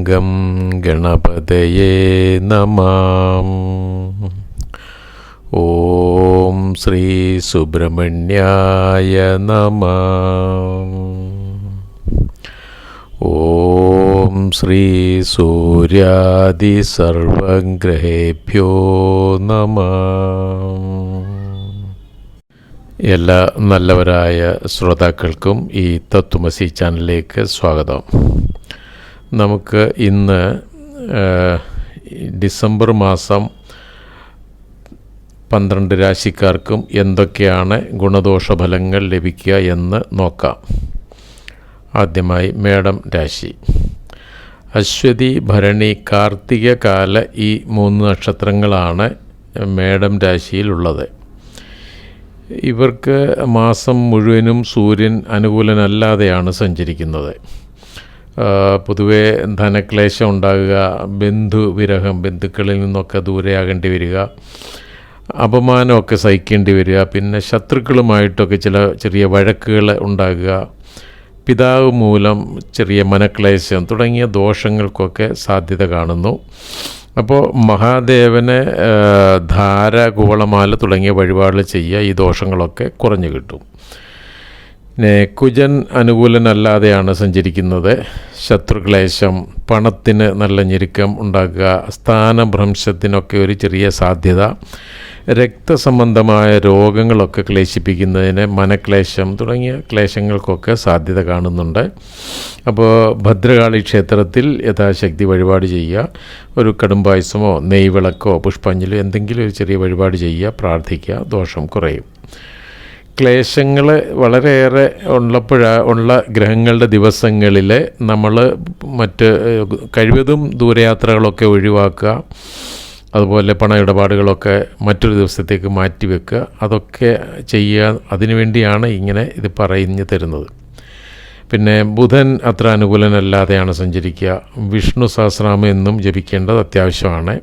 Gum ഗണപതയേ നമഃ. ഓം ശ്രീ സുബ്രഹ്മണ്യായ നമഃ. ഓം ശ്രീ സൂര്യാദി സർവഗ്രഹേഭ്യോ നമഃ. എല്ലാ നല്ലവരായ ശ്രോതാക്കൾക്കും ഈ തത്വമസി ചാനലിലേക്ക് സ്വാഗതം. നമുക്ക് ഇന്ന് ഡിസംബർ മാസം 12 രാശിക്കാർക്കും എന്തൊക്കെയാണ് ഗുണദോഷഫലങ്ങൾ ലഭിക്കുക എന്ന് നോക്കാം. ആദ്യമായി മേടം രാശി. അശ്വതി, ഭരണി, കാർത്തിക കാല ഈ 3 നക്ഷത്രങ്ങളാണ് മേടം രാശിയിലുള്ളത്. ഇവർക്ക് മാസം മുഴുവനും സൂര്യൻ അനുകൂലനല്ലാതെയാണ് സഞ്ചരിക്കുന്നത്. പൊതുവെ ധനക്ലേശം ഉണ്ടാകുക, ബന്ധുവിരഹം, ബന്ധുക്കളിൽ നിന്നൊക്കെ ദൂരെയാകേണ്ടി വരിക, അപമാനമൊക്കെ സഹിക്കേണ്ടി വരിക, പിന്നെ ശത്രുക്കളുമായിട്ടൊക്കെ ചെറിയ വഴക്കുകൾ ഉണ്ടാകുക, പിതാവ് മൂലം ചെറിയ മനക്ലേശം തുടങ്ങിയ ദോഷങ്ങൾക്കൊക്കെ സാധ്യത കാണുന്നു. അപ്പോൾ മഹാദേവന് ധാര, കൂവളമാല തുടങ്ങിയ വഴിപാടുകൾ ചെയ്യുക, ഈ ദോഷങ്ങളൊക്കെ കുറഞ്ഞു കിട്ടും. പിന്നെ കുജൻ അനുകൂലനല്ലാതെയാണ് സഞ്ചരിക്കുന്നത്. ശത്രുക്ലേശം, പണത്തിന് നല്ല ഞെരുക്കം ഉണ്ടാക്കുക, സ്ഥാനഭ്രംശത്തിനൊക്കെ ഒരു ചെറിയ സാധ്യത, രക്തസംബന്ധമായ രോഗങ്ങളൊക്കെ ക്ലേശിപ്പിക്കുന്നതിന് മനക്ലേശം തുടങ്ങിയ ക്ലേശങ്ങൾക്കൊക്കെ സാധ്യത കാണുന്നുണ്ട്. അപ്പോൾ ഭദ്രകാളി ക്ഷേത്രത്തിൽ യഥാശക്തി വഴിപാട് ചെയ്യുക. ഒരു കടുംപായസമോ നെയ്വിളക്കോ പുഷ്പാഞ്ജലി എന്തെങ്കിലും ഒരു ചെറിയ വഴിപാട് ചെയ്യുക, പ്രാർത്ഥിക്കുക, ദോഷം കുറയും. ക്ലേശങ്ങൾ വളരെയേറെ ഉള്ള ഗ്രഹങ്ങളുടെ ദിവസങ്ങളിൽ നമ്മൾ കഴിവതും ദൂരയാത്രകളൊക്കെ ഒഴിവാക്കുക. അതുപോലെ പണ ഇടപാടുകളൊക്കെ മറ്റൊരു ദിവസത്തേക്ക് മാറ്റിവെക്കുക. അതൊക്കെ ചെയ്യുക. അതിനുവേണ്ടിയാണ് ഇങ്ങനെ ഇത് പറഞ്ഞു തരുന്നത്. പിന്നെ ബുധൻ അത്ര അനുകൂലനല്ലാതെയാണ് സഞ്ചരിക്കുക. വിഷ്ണു സഹസ്രനാമം എന്നും ജപിക്കേണ്ടത് അത്യാവശ്യമാണ്.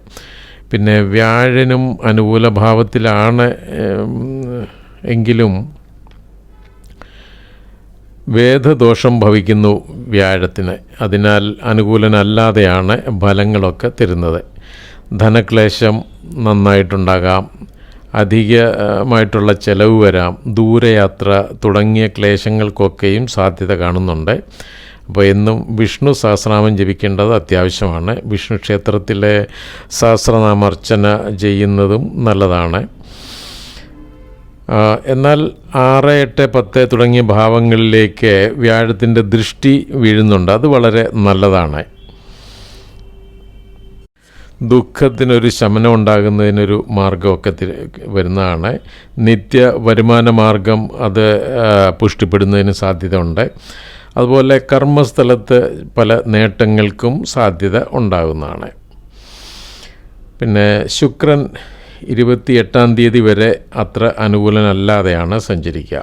പിന്നെ വ്യാഴനും അനുകൂല ഭാവത്തിലാണ് എങ്കിലും വേദദോഷം ഭവിക്കുന്നു വ്യാഴത്തിന്. അതിനാൽ അനുകൂലനല്ലാതെയാണ് ഫലങ്ങളൊക്കെ തരുന്നത്. ധനക്ലേശം നന്നായിട്ടുണ്ടാകാം, അധികമായിട്ടുള്ള ചെലവ് വരാം, ദൂരയാത്ര തുടങ്ങിയ ക്ലേശങ്ങൾക്കൊക്കെയും സാധ്യത കാണുന്നുണ്ട്. അപ്പോൾ എന്നും വിഷ്ണു സഹസ്രനാമം ജപിക്കേണ്ടത് അത്യാവശ്യമാണ്. വിഷ്ണു ക്ഷേത്രത്തിലെ സഹസ്രനാമാർച്ചന ചെയ്യുന്നതും നല്ലതാണ്. എന്നാൽ 6, 8, 10 തുടങ്ങിയ ഭാവങ്ങളിലേക്ക് വ്യാഴത്തിൻ്റെ ദൃഷ്ടി വീഴുന്നുണ്ട്. അത് വളരെ നല്ലതാണ്. ദുഃഖത്തിനൊരു ശമനം ഉണ്ടാകുന്നതിനൊരു മാർഗമൊക്കെ വരുന്നതാണ്. നിത്യ വരുമാന മാർഗം അത് പുഷ്ടിപ്പെടുന്നതിന് സാധ്യത ഉണ്ട്. അതുപോലെ കർമ്മസ്ഥലത്ത് പല നേട്ടങ്ങൾക്കും സാധ്യത ഉണ്ടാകുന്നതാണ്. പിന്നെ ശുക്രൻ 28-ാം തീയതി വരെ അത്ര അനുകൂലനല്ലാതെയാണ് സഞ്ചരിക്കുക.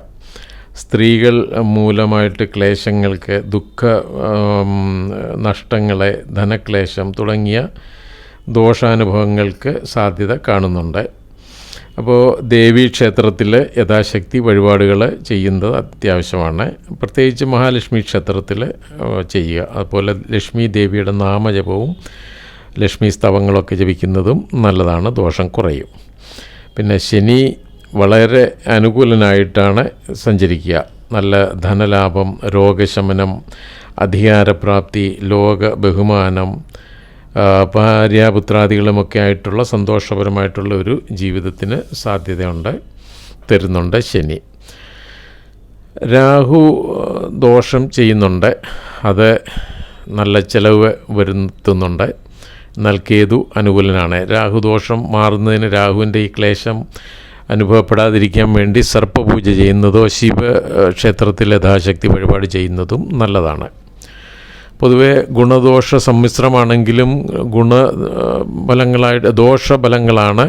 സ്ത്രീകൾ മൂലമായിട്ട് ക്ലേശങ്ങൾക്ക്, ദുഃഖ നഷ്ടങ്ങളെ, ധനക്ലേശം തുടങ്ങിയ ദോഷാനുഭവങ്ങൾക്ക് സാധ്യത കാണുന്നുണ്ട്. അപ്പോൾ ദേവീക്ഷേത്രത്തിൽ യഥാശക്തി വഴിപാടുകൾ ചെയ്യുന്നത് അത്യാവശ്യമാണ്. പ്രത്യേകിച്ച് മഹാലക്ഷ്മി ക്ഷേത്രത്തിൽ ചെയ്യുക. അതുപോലെ ലക്ഷ്മി ദേവിയുടെ നാമജപവും ലക്ഷ്മി സ്തവങ്ങളൊക്കെ ജപിക്കുന്നതും നല്ലതാണ്, ദോഷം കുറയും. പിന്നെ ശനി വളരെ അനുകൂലനായിട്ടാണ് സഞ്ചരിക്കുക. നല്ല ധനലാഭം, രോഗശമനം, അധികാരപ്രാപ്തി, ലോക ബഹുമാനം, ഭാര്യാപുത്രാദികളുമൊക്കെ ആയിട്ടുള്ള സന്തോഷപരമായിട്ടുള്ള ഒരു ജീവിതത്തിന് തരുന്നുണ്ട് ശനി. രാഹു ദോഷം ചെയ്യുന്നുണ്ട്. അത് നല്ല ചിലവ് വരുത്തുന്നുണ്ട്. എന്നാൽ കേതു അനുകൂലനാണ്. രാഹുദോഷം മാറുന്നതിന്, രാഹുവിൻ്റെ ഈ ക്ലേശം അനുഭവപ്പെടാതിരിക്കാൻ വേണ്ടി സർപ്പപൂജ ചെയ്യുന്നതോ ശിവക്ഷേത്രത്തിൽ യഥാശക്തി വഴിപാട് ചെയ്യുന്നതും നല്ലതാണ്. പൊതുവെ ഗുണദോഷ സമ്മിശ്രമാണെങ്കിലും ദോഷഫലങ്ങളാണ്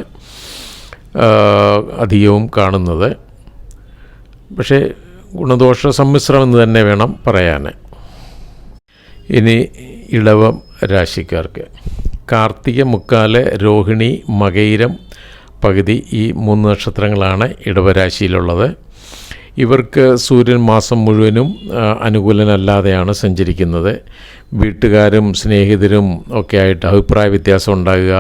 അധികവും കാണുന്നത്. പക്ഷേ ഗുണദോഷ സമ്മിശ്രം എന്ന് തന്നെ വേണം പറയാൻ. ഇനി ഇടവം രാശിക്കാർക്ക്. കാർത്തിക, മുക്കാല്, രോഹിണി, മകയിരം പകുതി ഈ 3 നക്ഷത്രങ്ങളാണ് ഇടവരാശിയിലുള്ളത്. ഇവർക്ക് സൂര്യൻ മാസം മുഴുവനും അനുകൂലനല്ലാതെയാണ് സഞ്ചരിക്കുന്നത്. വീട്ടുകാരും സ്നേഹിതരും ഒക്കെ ആയിട്ട് അഭിപ്രായ വ്യത്യാസം ഉണ്ടാകുക,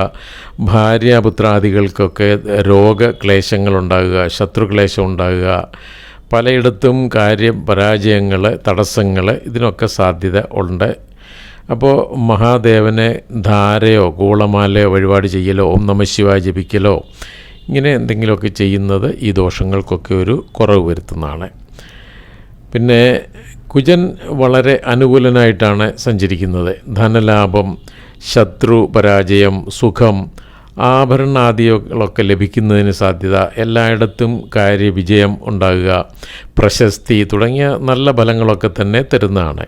ഭാര്യാപുത്രാദികൾക്കൊക്കെ രോഗക്ലേശങ്ങളുണ്ടാകുക, ശത്രുക്ലേശം ഉണ്ടാകുക, പലയിടത്തും കാര്യപരാജയങ്ങൾ, തടസ്സങ്ങൾ, ഇതിനൊക്കെ സാധ്യത ഉണ്ട്. അപ്പോൾ മഹാദേവനെ ധാരയോ കൂളമാലയോ വഴിപാട് ചെയ്യലോ ഓം നമഃ ശിവായ ജപിക്കലോ ഇങ്ങനെ എന്തെങ്കിലുമൊക്കെ ചെയ്യുന്നത് ഈ ദോഷങ്ങൾക്കൊക്കെ ഒരു കുറവ് വരുത്തുന്നതാണ്. പിന്നെ കുജൻ വളരെ അനുകൂലനായിട്ടാണ് സഞ്ചരിക്കുന്നത്. ധനലാഭം, ശത്രു പരാജയം, സുഖം, ആഭരണാദികളൊക്കെ ലഭിക്കുന്നതിന് സാധ്യത, എല്ലായിടത്തും കാര്യവിജയം ഉണ്ടാകുക, പ്രശസ്തി തുടങ്ങിയ നല്ല ഫലങ്ങളൊക്കെ തന്നെ തരുന്നതാണ്.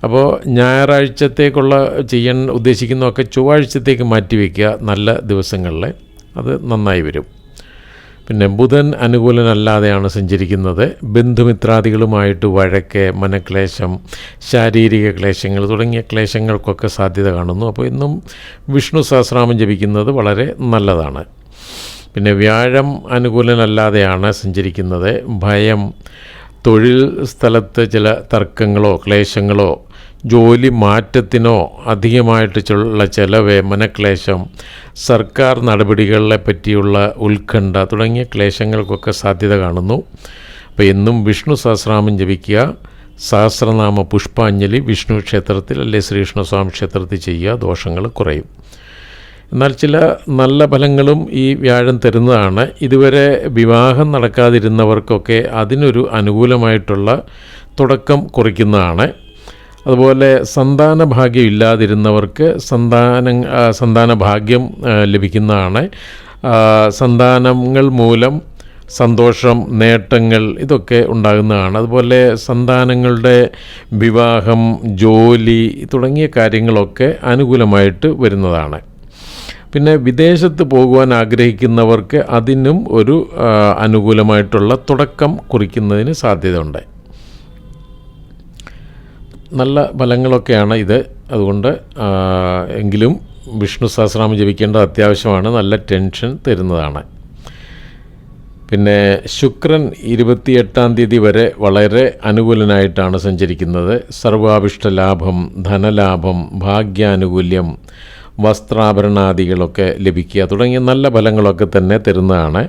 അപ്പോൾ ഞായറാഴ്ചത്തേക്കുള്ള ചെയ്യാൻ ഉദ്ദേശിക്കുന്നതൊക്കെ ചൊവ്വാഴ്ചത്തേക്ക് മാറ്റിവെക്കുക. നല്ല ദിവസങ്ങളിൽ അത് നന്നായി വരും. പിന്നെ ബുധൻ അനുകൂലനല്ലാതെയാണ് സഞ്ചരിക്കുന്നത്. ബന്ധുമിത്രാദികളുമായിട്ട് വഴക്ക്, മനക്ലേശം, ശാരീരിക ക്ലേശങ്ങൾ തുടങ്ങിയ ക്ലേശങ്ങൾക്കൊക്കെ സാധ്യത കാണുന്നു. അപ്പോൾ ഇന്നും വിഷ്ണു സഹസ്രനാമം ജപിക്കുന്നത് വളരെ നല്ലതാണ്. പിന്നെ വ്യാഴം അനുകൂലനല്ലാതെയാണ് സഞ്ചരിക്കുന്നത്. ഭയം, തൊഴിൽ സ്ഥലത്ത് ചില തർക്കങ്ങളോ ക്ലേശങ്ങളോ, ജോലി മാറ്റത്തിനോ അധികമായിട്ടുള്ള ചിലവ്, മനക്ലേശം, സർക്കാർ നടപടികളെ പറ്റിയുള്ള ഉത്കണ്ഠ തുടങ്ങിയ ക്ലേശങ്ങൾക്കൊക്കെ സാധ്യത കാണുന്നു. അപ്പോൾ എന്നും വിഷ്ണു സഹസ്രനാമം ജപിക്കുക. സഹസ്രനാമ പുഷ്പാഞ്ജലി വിഷ്ണു ക്ഷേത്രത്തിൽ അല്ലെ ശ്രീകൃഷ്ണസ്വാമി ക്ഷേത്രത്തിൽ ചെയ്യുക. ദോഷങ്ങൾ കുറയും. എന്നാൽ ചില നല്ല ഫലങ്ങളും ഈ വ്യാഴം തരുന്നതാണ്. ഇതുവരെ വിവാഹം നടക്കാതിരുന്നവർക്കൊക്കെ അതിനൊരു അനുകൂലമായിട്ടുള്ള തുടക്കം കുറിക്കുന്നതാണ്. അതുപോലെ സന്താന ഭാഗ്യം ഇല്ലാതിരുന്നവർക്ക് സന്താന ഭാഗ്യം ലഭിക്കുന്നതാണ്. സന്താനങ്ങൾ മൂലം സന്തോഷം, നേട്ടങ്ങൾ ഇതൊക്കെ ഉണ്ടാകുന്നതാണ്. അതുപോലെ സന്താനങ്ങളുടെ വിവാഹം, ജോലി തുടങ്ങിയ കാര്യങ്ങളൊക്കെ അനുകൂലമായിട്ട് വരുന്നതാണ്. പിന്നെ വിദേശത്ത് പോകുവാൻ ആഗ്രഹിക്കുന്നവർക്ക് അതിനും ഒരു അനുകൂലമായിട്ടുള്ള തുടക്കം കുറിക്കുന്നതിന് സാധ്യതയുണ്ട്. നല്ല ഫലങ്ങളൊക്കെയാണ് ഇത്. അതുകൊണ്ട് എങ്കിലും വിഷ്ണു സഹസ്രനാമം ജപിക്കേണ്ടത് അത്യാവശ്യമാണ്. നല്ല ടെൻഷൻ തരുന്നതാണ്. പിന്നെ ശുക്രൻ 28-ാം തീയതി വരെ വളരെ അനുകൂലനായിട്ടാണ് സഞ്ചരിക്കുന്നത്. സർവാഭിഷ്ട ലാഭം, ധനലാഭം, ഭാഗ്യാനുകൂല്യം, വസ്ത്രാഭരണാദികളൊക്കെ ലഭിക്കുക തുടങ്ങിയ നല്ല ഫലങ്ങളൊക്കെ തന്നെ തരുന്നതാണ്.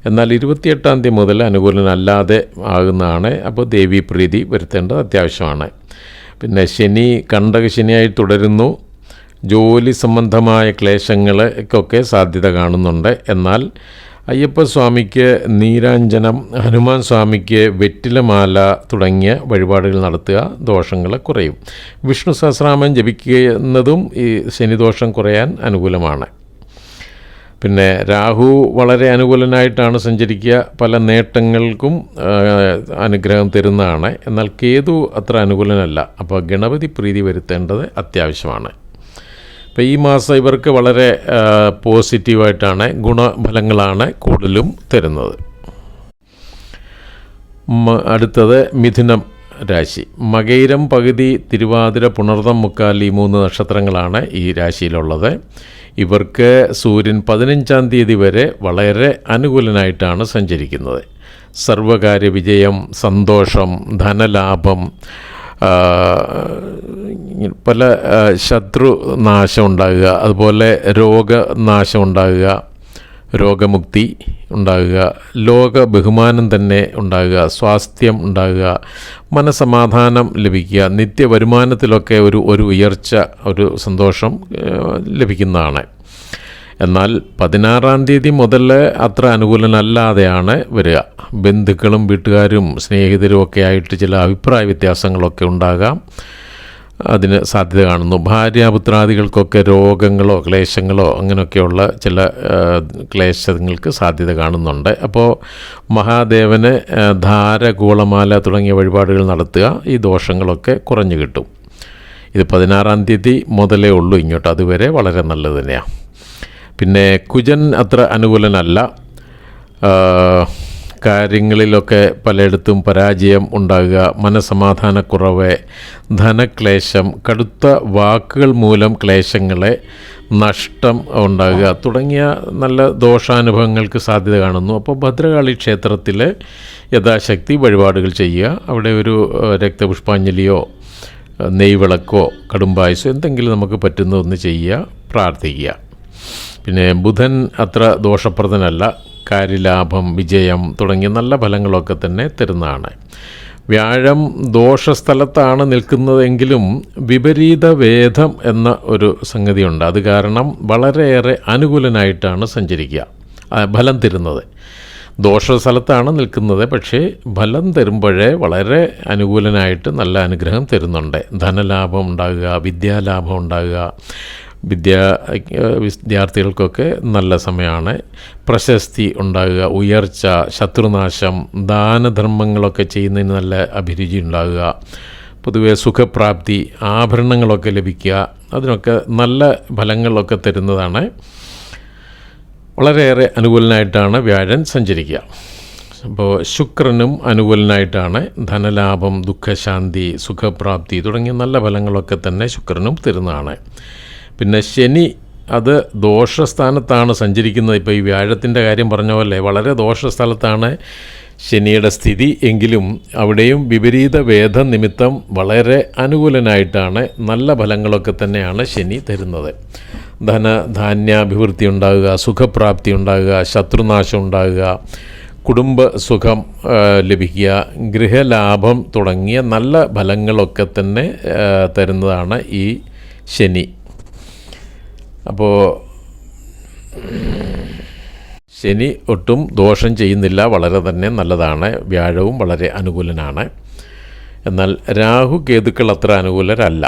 എന്നാൽ 28-ാം തീയതി മുതൽ അനുകൂലനല്ലാതെ ആകുന്നതാണ്. അപ്പോൾ ദേവീപ്രീതി വരുത്തേണ്ടത് അത്യാവശ്യമാണ്. പിന്നെ ശനി കണ്ടകശനിയായി തുടരുന്നു. ജോലി സംബന്ധമായ ക്ലേശങ്ങൾക്കൊക്കെ സാധ്യത കാണുന്നുണ്ട്. എന്നാൽ അയ്യപ്പസ്വാമിക്ക് നീരാഞ്ജനം, ഹനുമാൻ സ്വാമിക്ക് വെറ്റിലമാല തുടങ്ങിയ വഴിപാടുകൾ നടത്തുക. ദോഷങ്ങൾ കുറയും. വിഷ്ണു സഹസ്രനാമം ജപിക്കുന്നതും ഈ ശനിദോഷം കുറയാൻ അനുകൂലമാണ്. പിന്നെ രാഹു വളരെ അനുകൂലനായിട്ടാണ് സഞ്ചരിക്കുക. പല നേട്ടങ്ങൾക്കും അനുഗ്രഹം തരുന്നതാണ്. എന്നാൽ കേതു അത്ര അനുകൂലനല്ല. അപ്പോൾ ഗണപതി പ്രീതി വരുത്തേണ്ടത് അത്യാവശ്യമാണ്. അപ്പോൾ ഈ മാസം ഇവർക്ക് വളരെ പോസിറ്റീവായിട്ടാണ്, ഗുണഫലങ്ങളാണ് കൂടുതലും തരുന്നത്. അടുത്തത് മിഥുനം രാശി. മകയിരം പകുതി, തിരുവാതിര, പുണർതം, മുക്കാൽ ഈ 3 നക്ഷത്രങ്ങളാണ് ഈ രാശിയിലുള്ളത്. ഇവർക്ക് സൂര്യൻ 15-ാം തീയതി വരെ വളരെ അനുകൂലനായിട്ടാണ് സഞ്ചരിക്കുന്നത്. സർവകാര്യ വിജയം, സന്തോഷം, ധനലാഭം, പല ശത്രുനാശം ഉണ്ടാകുക, അതുപോലെ രോഗനാശം ഉണ്ടാകുക, രോഗമുക്തി ഉണ്ടാകുക, ലോക ബഹുമാനം തന്നെ ഉണ്ടാകുക, സ്വാസ്ഥ്യം ഉണ്ടാകുക, മനസമാധാനം ലഭിക്കുക, നിത്യവരുമാനത്തിലൊക്കെ ഒരു ഉയർച്ച, ഒരു സന്തോഷം ലഭിക്കുന്നതാണ്. എന്നാൽ 16-ാം തീയതി മുതൽ അത്ര അനുകൂലനല്ലാതെയാണ് വരിക. ബന്ധുക്കളും വീട്ടുകാരും സ്നേഹിതരും ഒക്കെ ആയിട്ട് ചില അഭിപ്രായ വ്യത്യാസങ്ങളൊക്കെ ഉണ്ടാകാം. അതിന് സാധ്യത കാണുന്നു. ഭാര്യാപുത്രാദികൾക്കൊക്കെ രോഗങ്ങളോ ക്ലേശങ്ങളോ അങ്ങനെയൊക്കെയുള്ള ചില ക്ലേശങ്ങൾക്ക് സാധ്യത കാണുന്നുണ്ട്. അപ്പോൾ മഹാദേവന് ധാര, കൂളമാല തുടങ്ങിയ വഴിപാടുകൾ നടത്തുക. ഈ ദോഷങ്ങളൊക്കെ കുറഞ്ഞു കിട്ടും. ഇത് 16-ാം തീയതി മുതലേ ഉള്ളൂ ഇങ്ങോട്ട്. അതുവരെ വളരെ നല്ലത് തന്നെയാണ്. പിന്നെ കുജൻ അത്ര അനുകൂലനല്ല. കാര്യങ്ങളിലൊക്കെ പലയിടത്തും പരാജയം ഉണ്ടാകുക, മനസമാധാനക്കുറവ്, ധനക്ലേശം, കടുത്ത വാക്കുകൾ മൂലം ക്ലേശങ്ങളെ, നഷ്ടം ഉണ്ടാകുക തുടങ്ങിയ നല്ല ദോഷാനുഭവങ്ങൾക്ക് സാധ്യത കാണുന്നു. അപ്പോൾ ഭദ്രകാളി ക്ഷേത്രത്തിൽ യഥാശക്തി വഴിപാടുകൾ ചെയ്യുക. അവിടെ ഒരു രക്തപുഷ്പാഞ്ജലിയോ നെയ്വിളക്കോ കടുംപായസോ എന്തെങ്കിലും നമുക്ക് പറ്റുന്ന ഒന്ന് ചെയ്യുക, പ്രാർത്ഥിക്കുക. പിന്നെ ബുധൻ അത്ര ദോഷപ്രദനല്ല. കാര്യലാഭം, വിജയം തുടങ്ങിയ നല്ല ഫലങ്ങളൊക്കെ തന്നെ തരുന്നതാണ്. വ്യാഴം ദോഷസ്ഥലത്താണ് നിൽക്കുന്നതെങ്കിലും വിപരീത വേദം എന്ന ഒരു സംഗതിയുണ്ട്. അത് കാരണം വളരെയേറെ അനുകൂലനായിട്ടാണ് സഞ്ചരിക്കുക, ഫലം തരുന്നത്. ദോഷസ്ഥലത്താണ് നിൽക്കുന്നത്, പക്ഷേ ഫലം തരുമ്പോഴേ വളരെ അനുകൂലനായിട്ട് നല്ല അനുഗ്രഹം തരുന്നുണ്ട്. ധനലാഭം ഉണ്ടാകുക, വിദ്യാലാഭം ഉണ്ടാകുക, വിദ്യാർത്ഥികൾക്കൊക്കെ നല്ല സമയമാണ്. പ്രശസ്തി ഉണ്ടാകുക, ഉയർച്ച, ശത്രുനാശം, ദാനധർമ്മങ്ങളൊക്കെ ചെയ്യുന്നതിന് നല്ല അഭിരുചി ഉണ്ടാകുക, പൊതുവെ സുഖപ്രാപ്തി, ആഭരണങ്ങളൊക്കെ ലഭിക്കുക, അതിനൊക്കെ നല്ല ഫലങ്ങളൊക്കെ തരുന്നതാണ്. വളരെയേറെ അനുകൂലനായിട്ടാണ് വ്യാഴൻ സഞ്ചരിക്കുക. അപ്പോൾ ശുക്രനും അനുകൂലനായിട്ടാണ്. ധനലാഭം, ദുഃഖശാന്തി, സുഖപ്രാപ്തി തുടങ്ങിയ നല്ല ഫലങ്ങളൊക്കെ തന്നെ ശുക്രനും തരുന്നതാണ്. പിന്നെ ശനി അത് ദോഷസ്ഥാനത്താണ് സഞ്ചരിക്കുന്നത്. ഇപ്പോൾ ഈ വ്യാഴത്തിൻ്റെ കാര്യം പറഞ്ഞ പോലെ വളരെ ദോഷസ്ഥലത്താണ് ശനിയുടെ സ്ഥിതി എങ്കിലും അവിടെയും വിപരീത വേദ നിമിത്തം വളരെ അനുകൂലനായിട്ടാണ്, നല്ല ഫലങ്ങളൊക്കെ തന്നെയാണ് ശനി തരുന്നത്. ധാന്യാഭിവൃദ്ധി ഉണ്ടാകുക, സുഖപ്രാപ്തി ഉണ്ടാകുക, ശത്രുനാശം ഉണ്ടാകുക, കുടുംബ സുഖം ലഭിക്കുക, ഗൃഹലാഭം തുടങ്ങിയ നല്ല ഫലങ്ങളൊക്കെ തന്നെ തരുന്നതാണ് ഈ ശനി. അപ്പോൾ ശനി ഒട്ടും ദോഷം ചെയ്യുന്നില്ല, വളരെ തന്നെ നല്ലതാണ്. വ്യാഴവും വളരെ അനുകൂലനാണ്. എന്നാൽ രാഹു കേതുക്കൾ അത്ര അനുകൂലരല്ല.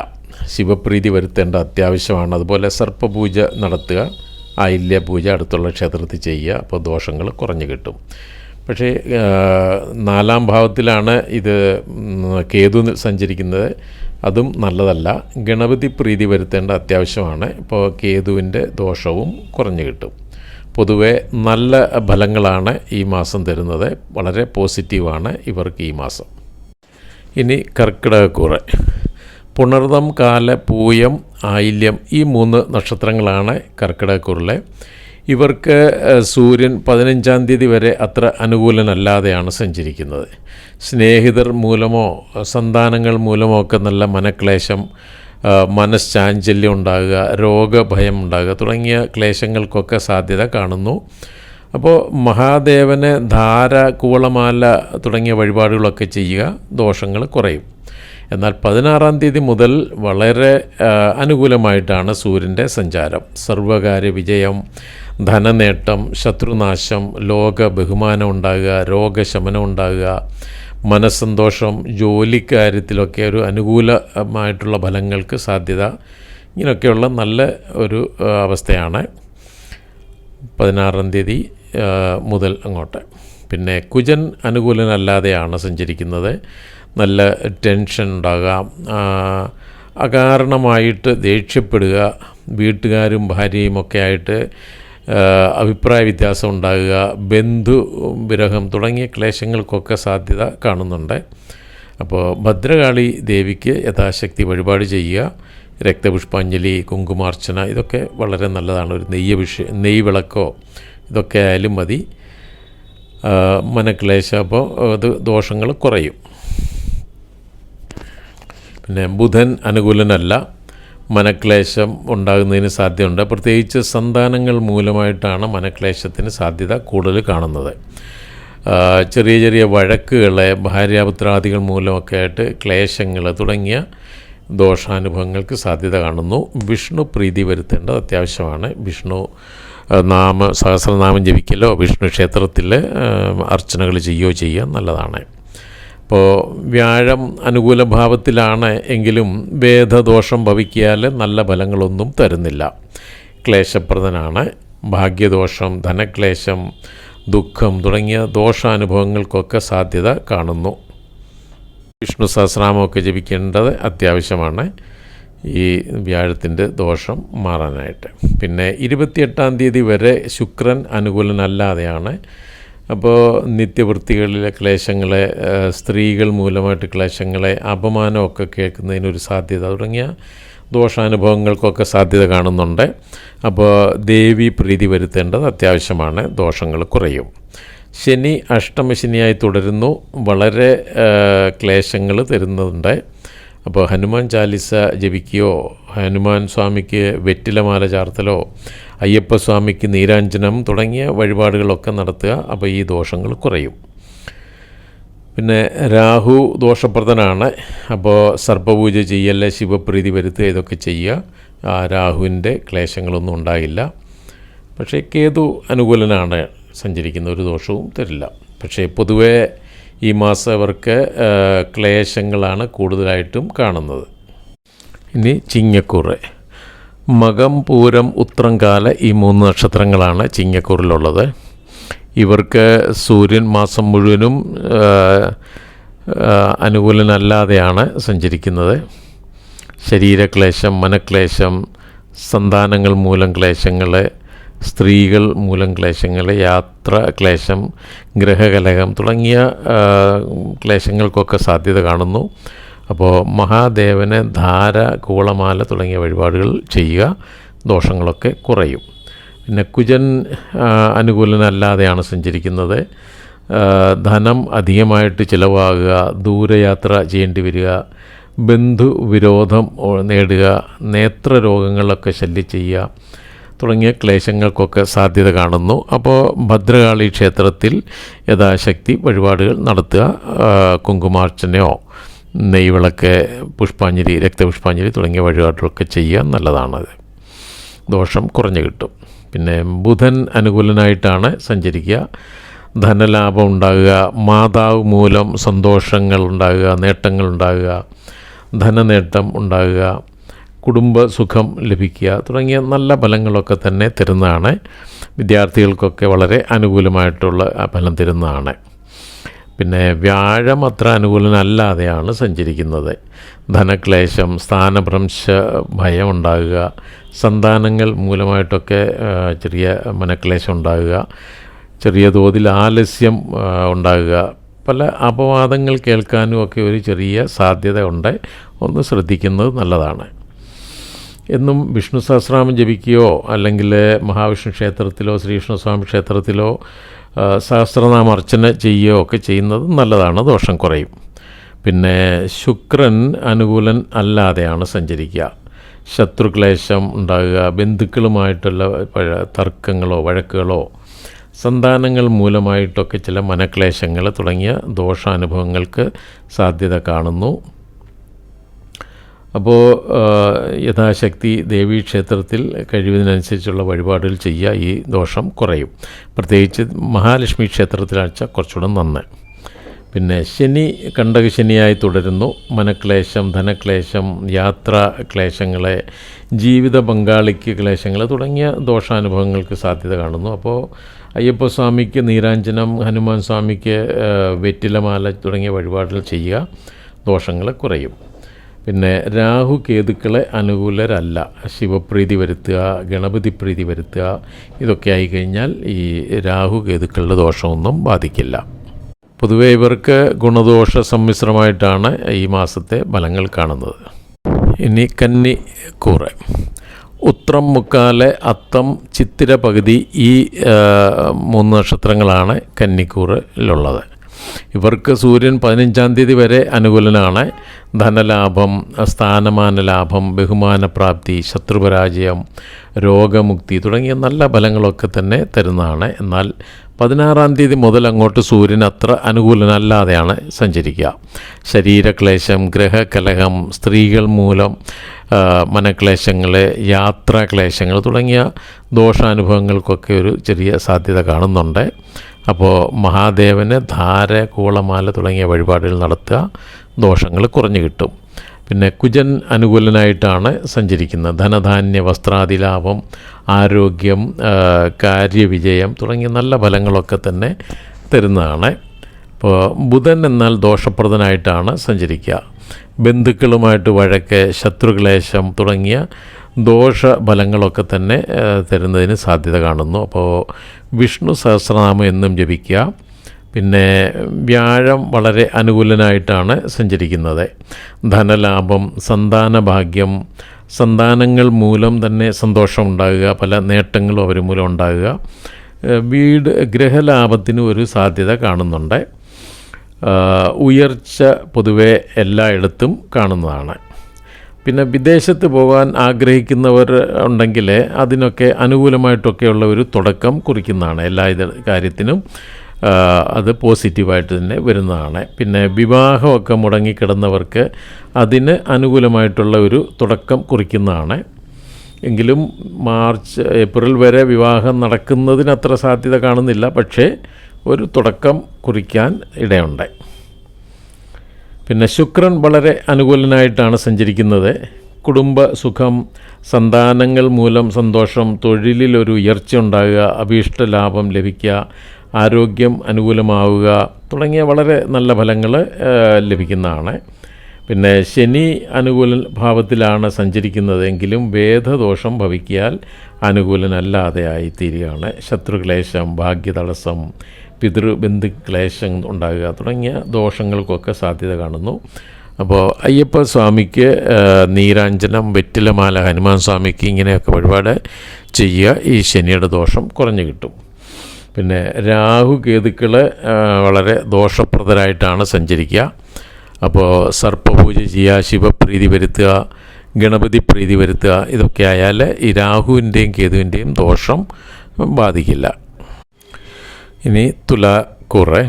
ശിവപ്രീതി വരുത്തേണ്ട അത്യാവശ്യമാണ്. അതുപോലെ സർപ്പപൂജ നടത്തുക, ആയില്യപൂജ അടുത്തുള്ള ക്ഷേത്രത്തിൽ ചെയ്യുക, അപ്പോൾ ദോഷങ്ങൾ കുറഞ്ഞു കിട്ടും. പക്ഷേ 4-ാം ഭാവത്തിലാണ് ഇത് കേതു സഞ്ചരിക്കുന്നത്, അതും നല്ലതല്ല. ഗണപതി പ്രീതി വരുത്തേണ്ട അത്യാവശ്യമാണ്. ഇപ്പോൾ കേതുവിൻ്റെ ദോഷവും കുറഞ്ഞു കിട്ടും. പൊതുവെ നല്ല ഫലങ്ങളാണ് ഈ മാസം തരുന്നത്. വളരെ പോസിറ്റീവാണ് ഇവർക്ക് ഈ മാസം. ഇനി കർക്കിടകക്കൂറ്. പുണർതം, കാല, പൂയം, ആയില്യം ഈ 3 നക്ഷത്രങ്ങളാണ് കർക്കിടകക്കൂറിലെ. ഇവർക്ക് സൂര്യൻ 15-ാം തീയതി വരെ അത്ര അനുകൂലനല്ലാതെയാണ് സഞ്ചരിക്കുന്നത്. സ്നേഹിതർ മൂലമോ സന്താനങ്ങൾ മൂലമോ ഒക്കെ നല്ല മനക്ലേശം, മനഃശാഞ്ചല്യം ഉണ്ടാകുക, രോഗഭയം ഉണ്ടാകുക തുടങ്ങിയ ക്ലേശങ്ങൾക്കൊക്കെ സാധ്യത കാണുന്നു. അപ്പോൾ മഹാദേവന് ധാര, കൂവളമാല തുടങ്ങിയ വഴിപാടുകളൊക്കെ ചെയ്യുക, ദോഷങ്ങൾ കുറയും. എന്നാൽ 16-ാം തീയതി മുതൽ വളരെ അനുകൂലമായിട്ടാണ് സൂര്യൻ്റെ സഞ്ചാരം. സർവകാര്യ വിജയം, ധനനേട്ടം, ശത്രുനാശം, ലോക ബഹുമാനം ഉണ്ടാകുക, രോഗശമനം ഉണ്ടാകുക, മനസ്സന്തോഷം, ജോലിക്കാര്യത്തിലൊക്കെ ഒരു അനുകൂലമായിട്ടുള്ള ഫലങ്ങൾക്ക് സാധ്യത, ഇങ്ങനെയൊക്കെയുള്ള നല്ല ഒരു അവസ്ഥയാണ് 16-ാം തീയതി മുതൽ അങ്ങോട്ട്. പിന്നെ കുജൻ അനുകൂലനല്ലാതെയാണ് സഞ്ചരിക്കുന്നത്. നല്ല ടെൻഷൻ ഉണ്ടാകാം, അകാരണമായിട്ട് ദേഷ്യപ്പെടുക, വീട്ടുകാരും ഭാര്യയും ഒക്കെ ആയിട്ട് അഭിപ്രായ വ്യത്യാസം ഉണ്ടാകുക, ബന്ധുവിരഹം തുടങ്ങിയ ക്ലേശങ്ങൾക്കൊക്കെ സാധ്യത കാണുന്നുണ്ട്. അപ്പോൾ ഭദ്രകാളി ദേവിക്ക് യഥാശക്തി വഴിപാട് ചെയ്യുക, രക്തപുഷ്പാഞ്ജലി, കുങ്കുമാർച്ചന ഇതൊക്കെ വളരെ നല്ലതാണ്. ഒരു നെയ്യ് വിളക്കോ ഇതൊക്കെ ആയാലും മതി. മനക്ലേശം, അപ്പോൾ അത് ദോഷങ്ങൾ കുറയും. പിന്നെ ബുധൻ അനുകൂലനല്ല, മനക്ലേശം ഉണ്ടാകുന്നതിന് സാധ്യതയുണ്ട്. പ്രത്യേകിച്ച് സന്താനങ്ങൾ മൂലമായിട്ടാണ് മനക്ലേശത്തിന് സാധ്യത കൂടുതൽ കാണുന്നത്. ചെറിയ ചെറിയ വഴക്കുകൾ, ഭാര്യാപുത്രാദികൾ മൂലമൊക്കെ ആയിട്ട് ക്ലേശങ്ങൾ തുടങ്ങിയ ദോഷാനുഭവങ്ങൾക്ക് സാധ്യത കാണുന്നു. വിഷ്ണു പ്രീതി വരുത്തേണ്ടത് അത്യാവശ്യമാണ്. വിഷ്ണു സഹസ്രനാമം ജപിക്കലോ വിഷ്ണു ക്ഷേത്രത്തിൽ അർച്ചനകൾ ചെയ്യുക നല്ലതാണ്. അപ്പോൾ വ്യാഴം അനുകൂല ഭാവത്തിലാണ് എങ്കിലും വേദദോഷം ഭവിക്കിയാൽ നല്ല ഫലങ്ങളൊന്നും തരുന്നില്ല. ക്ലേശപ്രദനാണ്. ഭാഗ്യദോഷം, ധനക്ലേശം, ദുഃഖം തുടങ്ങിയ ദോഷാനുഭവങ്ങൾക്കൊക്കെ സാധ്യത കാണുന്നു. വിഷ്ണു സഹസ്രനാമമൊക്കെ ജപിക്കേണ്ടത് അത്യാവശ്യമാണ് ഈ വ്യാഴത്തിൻ്റെ ദോഷം മാറാനായിട്ട്. പിന്നെ 28-ാം തീയതി വരെ ശുക്രൻ അനുകൂലനല്ലാതെയാണ്. അപ്പോൾ നിത്യവൃത്തികളിലെ ക്ലേശങ്ങളെ, സ്ത്രീകൾ മൂലമായിട്ട് ക്ലേശങ്ങളെ, അപമാനമൊക്കെ കേൾക്കുന്നതിനൊരു സാധ്യത തുടങ്ങിയ ദോഷാനുഭവങ്ങൾക്കൊക്കെ സാധ്യത കാണുന്നുണ്ട്. അപ്പോൾ ദേവി പ്രീതി വരുത്തേണ്ടത് അത്യാവശ്യമാണ്, ദോഷങ്ങൾ കുറയും. ശനി അഷ്ടമശനിയായി തുടരുന്നു, വളരെ ക്ലേശങ്ങൾ തരുന്നുണ്ട്. അപ്പോൾ ഹനുമാൻ ചാലിസ ജപിക്കുകയോ ഹനുമാൻ സ്വാമിക്ക് വെറ്റിലമാല ചാർത്തലോ അയ്യപ്പസ്വാമിക്ക് നീരാഞ്ജനം തുടങ്ങിയ വഴിപാടുകളൊക്കെ നടത്തുക. അപ്പോൾ ഈ ദോഷങ്ങൾ കുറയും. പിന്നെ രാഹു ദോഷപ്രദനാണ്. അപ്പോൾ സർപ്പപൂജ ചെയ്യൽ, ശിവപ്രീതി വരുത്തുക, ഇതൊക്കെ ചെയ്യുക. രാഹുവിൻ്റെ ക്ലേശങ്ങളൊന്നും ഉണ്ടാകില്ല. പക്ഷേ കേതു അനുകൂലനാണ്, സഞ്ചരിക്കുന്ന ഒരു ദോഷവും തരില്ല. പക്ഷേ പൊതുവേ ഈ മാസം അവർക്ക് ക്ലേശങ്ങളാണ് കൂടുതലായിട്ടും കാണുന്നത്. ഇനി ചിങ്ങക്കൂറ്. മകം, പൂരം, ഉത്രംകാല ഈ 3 നക്ഷത്രങ്ങളാണ് ചിങ്ങക്കൂറിലുള്ളത്. ഇവർക്ക് സൂര്യൻ മാസം മുഴുവനും അനുകൂലനല്ലാതെയാണ് സഞ്ചരിക്കുന്നത്. ശരീരക്ലേശം, മനക്ലേശം, സന്താനങ്ങൾ മൂലം ക്ലേശങ്ങൾ, സ്ത്രീകൾ മൂലം ക്ലേശങ്ങൾ, യാത്ര ക്ലേശം, ഗ്രഹകലഹം തുടങ്ങിയ ക്ലേശങ്ങൾക്കൊക്കെ സാധ്യത കാണുന്നു. അപ്പോൾ മഹാദേവന് ധാര, കൂളമാല തുടങ്ങിയ വഴിപാടുകൾ ചെയ്യുക, ദോഷങ്ങളൊക്കെ കുറയും. പിന്നെ കുജൻ അനുകൂലനല്ലാതെയാണ് സഞ്ചരിക്കുന്നത്. ധനം അധികമായിട്ട് ചിലവാകുക, ദൂരയാത്ര ചെയ്യേണ്ടി വരിക, ബന്ധുവിരോധം നേടുക, നേത്രരോഗങ്ങളൊക്കെ ശല്യം ചെയ്യുക തുടങ്ങിയ ക്ലേശങ്ങൾക്കൊക്കെ സാധ്യത കാണുന്നു. അപ്പോൾ ഭദ്രകാളി ക്ഷേത്രത്തിൽ യഥാശക്തി വഴിപാടുകൾ നടത്തുക. കുങ്കുമാർച്ചനയോ നെയ്വിളക്ക്, പുഷ്പാഞ്ജലി, രക്തപുഷ്പാഞ്ജലി തുടങ്ങിയ വഴിപാടുകളൊക്കെ ചെയ്യുക, നല്ലതാണത്. ദോഷം കുറഞ്ഞു കിട്ടും. പിന്നെ ബുധൻ അനുകൂലനായിട്ടാണ് സഞ്ചരിക്കുക. ധനലാഭം ഉണ്ടാകുക, മാതാവ് മൂലം സന്തോഷങ്ങൾ ഉണ്ടാകുക, നേട്ടങ്ങൾ ഉണ്ടാകുക, ധനനേട്ടം ഉണ്ടാകുക, കുടുംബസുഖം ലഭിക്കുക തുടങ്ങിയ നല്ല ഫലങ്ങളൊക്കെ തന്നെ തരുന്നതാണ്. വിദ്യാർത്ഥികൾക്കൊക്കെ വളരെ അനുകൂലമായിട്ടുള്ള ഫലം തരുന്നതാണ്. പിന്നെ വ്യാഴം അത്ര അനുകൂലനല്ലാതെയാണ് സഞ്ചരിക്കുന്നത്. ധനക്ലേശം, സ്ഥാനഭ്രംശ ഭയം ഉണ്ടാകുക, സന്താനങ്ങൾ മൂലമായിട്ടൊക്കെ ചെറിയ മനക്ലേശം ഉണ്ടാകുക, ചെറിയ തോതിൽ ആലസ്യം ഉണ്ടാകുക, പല അപവാദങ്ങൾ കേൾക്കാനും ഒക്കെ ഒരു ചെറിയ സാധ്യത ഉണ്ട്. ഒന്ന് ശ്രദ്ധിക്കുന്നത് നല്ലതാണ്. എന്നും വിഷ്ണു സഹസ്രനാമം ജപിക്കുകയോ അല്ലെങ്കിൽ മഹാവിഷ്ണു ക്ഷേത്രത്തിലോ ശ്രീകൃഷ്ണസ്വാമി ക്ഷേത്രത്തിലോ സഹസ്രനാമ അർച്ചന ചെയ്യുകയോ ഒക്കെ ചെയ്യുന്നത് നല്ലതാണ്, ദോഷം കുറയും. പിന്നെ ശുക്രൻ അനുകൂലൻ അല്ലാതെയാണ് സഞ്ചരിക്കുക. ശത്രുക്ലേശം ഉണ്ടാകുക, ബന്ധുക്കളുമായിട്ടുള്ള തർക്കങ്ങളോ വഴക്കുകളോ, സന്താനങ്ങൾ മൂലമായിട്ടൊക്കെ ചില മനക്ലേശങ്ങൾ തുടങ്ങിയ ദോഷാനുഭവങ്ങൾക്ക് സാധ്യത കാണുന്നു. അപ്പോൾ യഥാശക്തി ദേവീക്ഷേത്രത്തിൽ കഴിവിനനുസരിച്ചുള്ള വഴിപാടുകൾ ചെയ്യുക, ഈ ദോഷം കുറയും. പ്രത്യേകിച്ച് മഹാലക്ഷ്മി ക്ഷേത്രത്തിലാഴ്ച കുറച്ചുകൂടെ നന്ന്. പിന്നെ ശനി കണ്ടകശനിയായി തുടരുന്നു. മനക്ലേശം, ധനക്ലേശം, യാത്രാ ക്ലേശങ്ങളെ, ജീവിത പങ്കാളിക്ക് ക്ലേശങ്ങൾ തുടങ്ങിയ ദോഷാനുഭവങ്ങൾക്ക് സാധ്യത കാണുന്നു. അപ്പോൾ അയ്യപ്പസ്വാമിക്ക് നീരാഞ്ജനം, ഹനുമാൻ സ്വാമിക്ക് വെറ്റിലമാല തുടങ്ങിയ വഴിപാടുകൾ ചെയ്യുക, ദോഷങ്ങൾ കുറയും. പിന്നെ രാഹു കേതുക്കളെ അനുകൂലരല്ല. ശിവപ്രീതി വരുത്തുക, ഗണപതി പ്രീതി വരുത്തുക, ഇതൊക്കെ ആയിക്കഴിഞ്ഞാൽ ഈ രാഹു കേതുക്കളുടെ ദോഷമൊന്നും ബാധിക്കില്ല. പൊതുവെ ഇവർക്ക് ഗുണദോഷ സമ്മിശ്രമായിട്ടാണ് ഈ മാസത്തെ ഫലങ്ങൾ കാണുന്നത്. ഇനി കന്നിക്കൂറ്. ഉത്രം, മുക്കാല്, അത്തം, ചിത്തിര പകുതി ഈ 3 നക്ഷത്രങ്ങളാണ് കന്നിക്കൂറിലുള്ളത്. ഇവർക്ക് സൂര്യൻ 15-ാം തീയതി വരെ അനുകൂലനാണ്. ധനലാഭം, സ്ഥാനമാന ലാഭം, ബഹുമാനപ്രാപ്തി, ശത്രുപരാജയം, രോഗമുക്തി തുടങ്ങിയ നല്ല ഫലങ്ങളൊക്കെ തന്നെ തരുന്നതാണ്. എന്നാൽ 16-ാം തീയതി മുതൽ അങ്ങോട്ട് സൂര്യൻ അത്ര അനുകൂലനല്ലാതെയാണ് സഞ്ചരിക്കുക. ശരീരക്ലേശം, ഗ്രഹകലഹം, സ്ത്രീകൾ മൂലം മനക്ലേശങ്ങൾ, യാത്രാക്ലേശങ്ങൾ തുടങ്ങിയ ദോഷാനുഭവങ്ങൾക്കൊക്കെ ഒരു ചെറിയ സാധ്യത കാണുന്നുണ്ട്. അപ്പോൾ മഹാദേവന് ധാര, കൂളമാല തുടങ്ങിയ വഴിപാടുകൾ നടത്തുക, ദോഷങ്ങൾ കുറഞ്ഞു കിട്ടും. പിന്നെ കുജൻ അനുകൂലനായിട്ടാണ് സഞ്ചരിക്കുന്നത്. ധനധാന്യ, വസ്ത്രാദിലാഭം, ആരോഗ്യം, കാര്യവിജയം തുടങ്ങിയ നല്ല ഫലങ്ങളൊക്കെ തന്നെ തരുന്നതാണ്. ഇപ്പോൾ ബുധൻ എന്നാൽ ദോഷപ്രദനായിട്ടാണ് സഞ്ചരിക്കുക. ബന്ധുക്കളുമായിട്ട് വഴക്ക്, ശത്രുക്ലേശം തുടങ്ങിയ ദോഷഫലങ്ങളൊക്കെ തന്നെ തരുന്നതിന് സാധ്യത കാണുന്നു. അപ്പോൾ വിഷ്ണു സഹസ്രനാമം എന്നും ജപിക്കുക. പിന്നെ വ്യാഴം വളരെ അനുകൂലനായിട്ടാണ് സഞ്ചരിക്കുന്നത്. ധനലാഭം, സന്താനഭാഗ്യം, സന്താനങ്ങൾ മൂലം തന്നെ സന്തോഷം ഉണ്ടാകുക, പല നേട്ടങ്ങളും അവർ മൂലം ഉണ്ടാകുക, ഗ്രഹലാഭത്തിന് ഒരു സാധ്യത കാണുന്നുണ്ട്. ഉയർച്ച പൊതുവെ എല്ലായിടത്തും കാണുന്നതാണ്. പിന്നെ വിദേശത്ത് പോകാൻ ആഗ്രഹിക്കുന്നവർ ഉണ്ടെങ്കിൽ അതിനൊക്കെ അനുകൂലമായിട്ടൊക്കെയുള്ള ഒരു തുടക്കം കുറിക്കുന്നതാണ്. എല്ലാ കാര്യത്തിനും അത് പോസിറ്റീവായിട്ട് തന്നെ വരുന്നതാണ്. പിന്നെ വിവാഹമൊക്കെ മുടങ്ങിക്കിടന്നവർക്ക് അതിന് അനുകൂലമായിട്ടുള്ള ഒരു തുടക്കം കുറിക്കുന്നതാണ്. എങ്കിലും ഏപ്രിൽ വരെ വിവാഹം നടക്കുന്നതിന് അത്ര സാധ്യത കാണുന്നില്ല. പക്ഷേ ഒരു തുടക്കം കുറിക്കാൻ ഇടയുണ്ട്. പിന്നെ ശുക്രൻ വളരെ അനുകൂലനായിട്ടാണ് സഞ്ചരിക്കുന്നത്. കുടുംബ സുഖം, സന്താനങ്ങൾ മൂലം സന്തോഷം, തൊഴിലിലൊരു ഉയർച്ച ഉണ്ടാകുക, അഭീഷ്ട ലാഭം ലഭിക്കുക, ആരോഗ്യം അനുകൂലമാവുക തുടങ്ങിയ വളരെ നല്ല ഫലങ്ങൾ ലഭിക്കുന്നതാണ്. പിന്നെ ശനി അനുകൂല ഭാവത്തിലാണ് സഞ്ചരിക്കുന്നതെങ്കിലും വേദദോഷം ഭവിക്കിയാൽ അനുകൂലനല്ലാതെ ആയിത്തീരുകയാണ്. ശത്രുക്ലേശം, ഭാഗ്യതടസ്സം, പിതൃബന്ധുക്ലേശം ഉണ്ടാകുക തുടങ്ങിയ ദോഷങ്ങൾക്കൊക്കെ സാധ്യത കാണുന്നു. അപ്പോൾ അയ്യപ്പ സ്വാമിക്ക് നീരാഞ്ജനം, വെറ്റിലമാല, ഹനുമാൻ സ്വാമിക്ക് ഇങ്ങനെയൊക്കെ വഴിപാട് ചെയ്യുക. ഈ ശനിയുടെ ദോഷം കുറഞ്ഞു കിട്ടും. പിന്നെ രാഹു കേതുക്കൾ വളരെ ദോഷപ്രദരായിട്ടാണ് സഞ്ചരിക്കുക. അപ്പോൾ സർപ്പപൂജ ചെയ്യുക, ശിവപ്രീതി വരുത്തുക, ഗണപതി പ്രീതി വരുത്തുക. ഇതൊക്കെ ആയാൽ ഈ രാഹുവിൻ്റെയും കേതുവിൻ്റെയും ദോഷം ബാധിക്കില്ല. ഇനി തുലാക്കൂറ്.